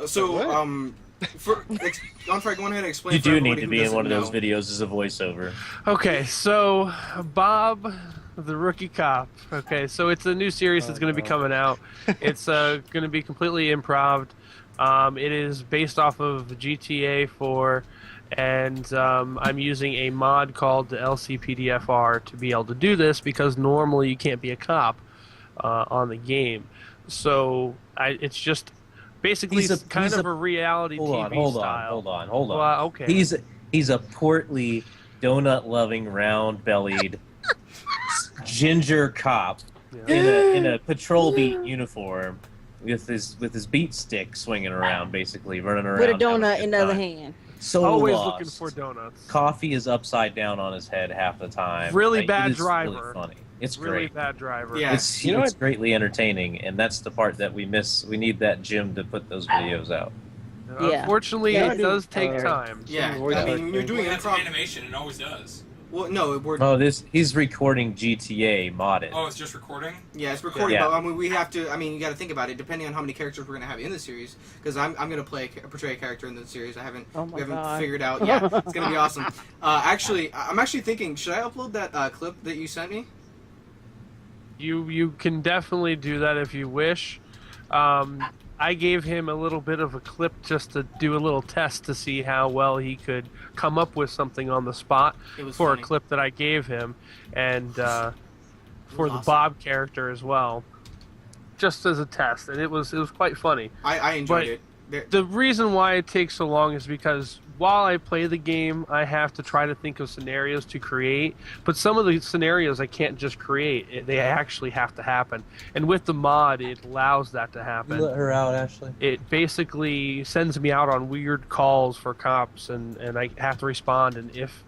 So, What? on fire, go ahead and explain You for do everybody need to who be in doesn't one of those know. videos as a voiceover. Okay, so Bob, the rookie cop. Okay, so it's a new series that's going to be coming out. It's going to be completely improv. It is based off of GTA 4, and I'm using a mod called the LCPDFR to be able to do this because normally you can't be a cop on the game. So it's just basically He's kind of a a reality TV Hold style. on. Well, okay. He's a portly, donut-loving, round-bellied, ginger cop Yeah. in a patrol beat uniform with his beat stick swinging around, basically running around. With a having donut good in the other time. hand. So Always lost. looking for donuts. Coffee is upside down on his head half the time. Really Like, bad it is driver. Really funny. It's Really great. bad driver. Yeah. It's You know it's greatly entertaining, and that's the part that we miss. We need that Jim to put those videos out. Yeah. Unfortunately, Yeah, it dude. does take time. Yeah, voice I mean, when you're acting. doing Well, that's improv... animation. It always does. Well, no, we're... Oh, he's recording GTA modded. Oh, it's just recording. Yeah, it's recording, Yeah. but I mean, we have to. I mean, you got to think about it. Depending on how many characters we're gonna have in the series, because I'm gonna portray a character in the series. Oh my we haven't God. figured out. Yeah, it's gonna be awesome. Actually, I'm actually thinking, should I upload that clip that you sent me? You can definitely do that if you wish. I gave him a little bit of a clip just to do a little test to see how well he could come up with something on the spot It was for funny. a clip that I gave him, and for the awesome. Bob character as well, just as a test, and it was quite funny. I enjoyed But- it. The reason why it takes so long is because while I play the game, I have to try to think of scenarios to create. But some of the scenarios I can't just create; they actually have to happen. And with the mod, it allows that to happen. her out, Ashley. It basically sends me out on weird calls for cops, and I have to respond. And if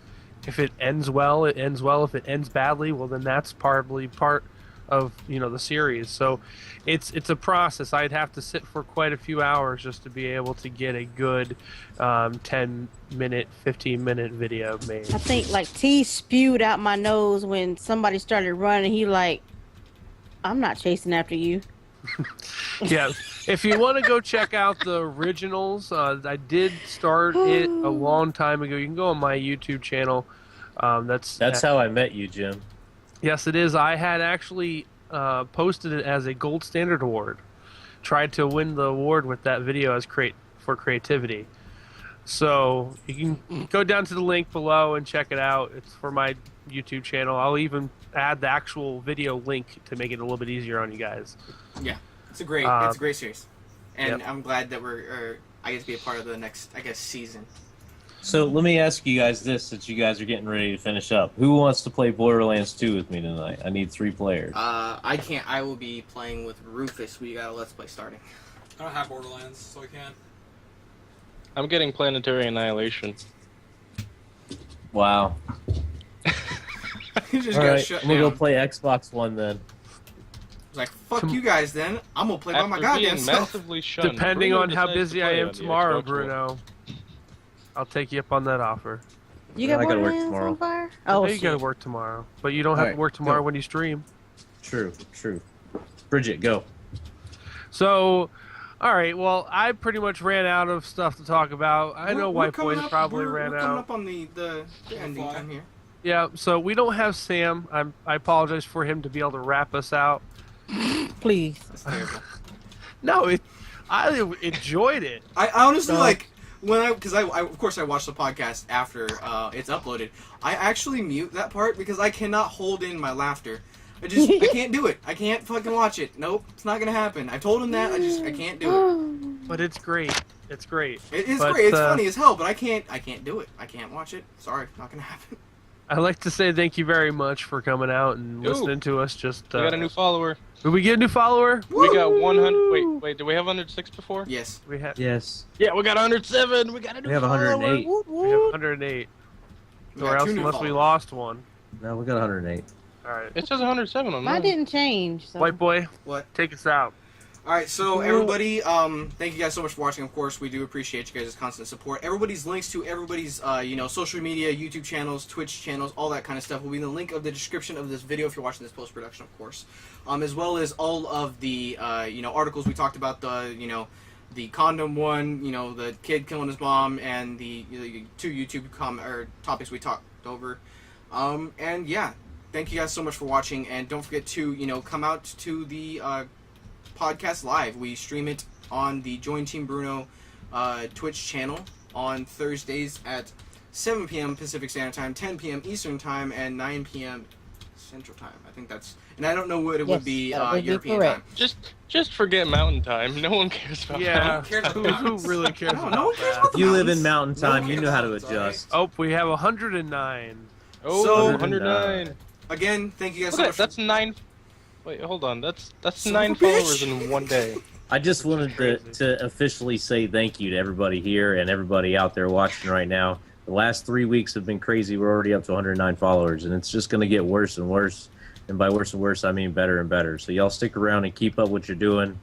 it ends well, it ends well. If it ends badly, well, then that's probably part of the series. So it's a process. I'd have to sit for quite a few hours just to be able to get a good 10-minute, 15-minute video made. I think like T spewed out my nose when somebody started running. He like, I'm not chasing after you. Yeah, if you want to go check out the originals, I did start it a long time ago. You can go on my YouTube channel. That's how I met you, Jim. Yes, it is. I had actually posted it as a Gold Standard Award. Tried to win the award with that video as for creativity. So you can go down to the link below and check it out. It's for my YouTube channel. I'll even add the actual video link to make it a little bit easier on you guys. Yeah, it's a great series, and Yep. I'm glad that I get to be a part of the next, season. So let me ask you guys this, since you guys are getting ready to finish up. Who wants to play Borderlands 2 with me tonight? I need 3 players. I can't. I will be playing with Rufus. We got a Let's Play starting. I don't have Borderlands, so I can't. I'm getting Planetary Annihilation. Wow. You just All got right, shut I'm gonna go down. play Xbox One then. was like, fuck you guys then. I'm going to play by my After goddamn being self. massively shunned, Depending Bruno on how decides busy to I play am on the tomorrow, Xbox One. Bruno, I'll take you up on that offer. You Yeah, got I gotta work Borderlands tomorrow. on fire? I Oh, know you got to shit. work tomorrow, but you don't have to Alright, work tomorrow go. when you stream. True. Bridget, go. So, all right. Well, I pretty much ran out of stuff to talk about. I know We're White coming Boys up- probably we're ran coming out. up on the ending time here. Yeah. So we don't have Sam. I apologize for him to be able to wrap us out. Please. That's terrible. No, I enjoyed it. I honestly No. like when because I of course I watch the podcast after it's uploaded. I actually mute that part because I cannot hold in my laughter. I can't do it. I can't fucking watch it. Nope, it's not gonna happen. I told him that. I can't do it. But it's great. It's great. It is But, great. It's funny as hell, but I can't do it. I can't watch it. Sorry, not gonna happen. I'd like to say thank you very much for coming out and Ooh. listening to us. Just We got a new follower. Did we get a new follower? We got 100. Wait, did we have 106 before? Yes. We have. Yes. Yeah, we got 107. We got a new We have follower. 108. We have 108. We Or got else, two new unless we followers. lost one. No, we got 108. All right. It says 107 on Mine mine. didn't change. So. White boy, What? take us out. All right, so everybody, thank you guys so much for watching. Of course, we do appreciate you guys' constant support. Everybody's links to everybody's, social media, YouTube channels, Twitch channels, all that kind of stuff will be in the link of the description of this video if you're watching this post-production, of course. As well as all of the, articles we talked about, the condom one, the kid killing his mom, and the two YouTube topics we talked over. And yeah, thank you guys so much for watching, and don't forget to, come out to the, podcast live. We stream it on the Join Team Bruno Twitch channel on Thursdays at 7 p.m. Pacific Standard Time, 10 p.m. Eastern Time, and 9 p.m. Central Time. I think that's... And I don't know what it would be that would be European correct. time. Just forget Mountain Time. No one cares about Yeah. Mountain. cares about Who mountains? really cares No, about no one cares that? about If you live in mountains. Mountain No one Time, you cares know how about to mountains, alright? adjust. Oh, we have 109. Oh, So- 109. Again, thank you guys so Okay, much. that's 9. Wait, hold on. That's Son 9 of a bitch. followers in one day. I just wanted to officially say thank you to everybody here and everybody out there watching right now. The last 3 weeks have been crazy. We're already up to 109 followers, and it's just going to get worse and worse. And by worse and worse, I mean better and better. So y'all stick around and keep up what you're doing.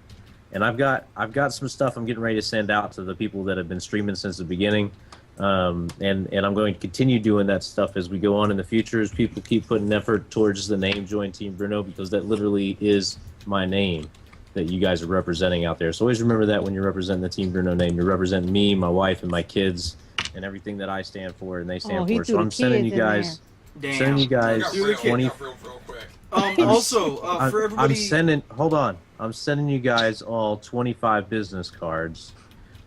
And I've got some stuff I'm getting ready to send out to the people that have been streaming since the beginning. And I'm going to continue doing that stuff as we go on in the future, as people keep putting effort towards the name Join Team Bruno, because that literally is my name that you guys are representing out there. So always remember that when you're representing the Team Bruno name. You're representing me, my wife, and my kids, and everything that I stand for and they stand he for. threw So the I'm sending you kids in guys, Damn. sending you guys Got Do the real, kid- 20. got real quick. Also, for everybody... I'm sending you guys all 25 business cards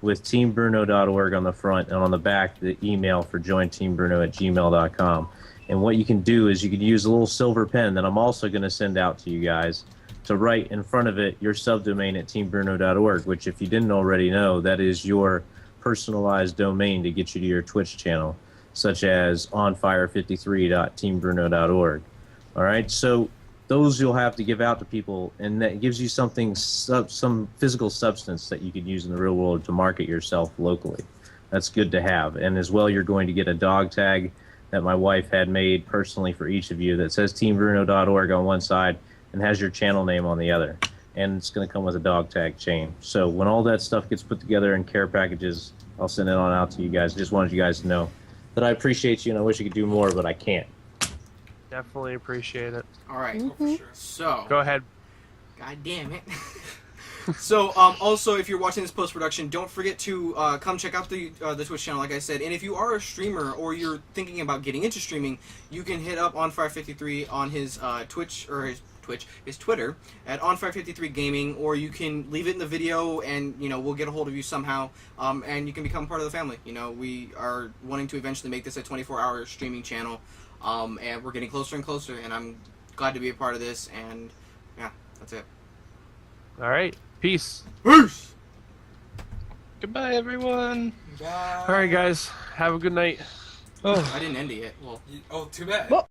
with teambruno.org on the front, and on the back the email for jointeambruno@gmail.com. And what you can do is you can use a little silver pen that I'm also going to send out to you guys to write in front of it your subdomain at teambruno.org, which, if you didn't already know, that is your personalized domain to get you to your Twitch channel, such as onfire53.teambruno.org. All right, so those you'll have to give out to people, and that gives you something, some physical substance that you could use in the real world to market yourself locally. That's good to have. And as well, you're going to get a dog tag that my wife had made personally for each of you that says teambruno.org on one side and has your channel name on the other. And it's going to come with a dog tag chain. So when all that stuff gets put together in care packages, I'll send it on out to you guys. Just wanted you guys to know that I appreciate you, and I wish I could do more, but I can't. Definitely appreciate it. All right. Oh, for sure. So... Go ahead. God damn it. So, also, if you're watching this post-production, don't forget to come check out the Twitch channel, like I said. And if you are a streamer or you're thinking about getting into streaming, you can hit up OnFire53 on his Twitch, or his Twitter, at OnFire53Gaming, or you can leave it in the video and, we'll get a hold of you somehow, and you can become part of the family. We are wanting to eventually make this a 24-hour streaming channel, and we're getting closer and closer, and I'm glad to be a part of this, and, yeah, that's it. All right. Peace. Peace! Goodbye, everyone. Bye. All right, guys. Have a good night. Oh. I didn't end it yet. Well... Oh, too bad. Well,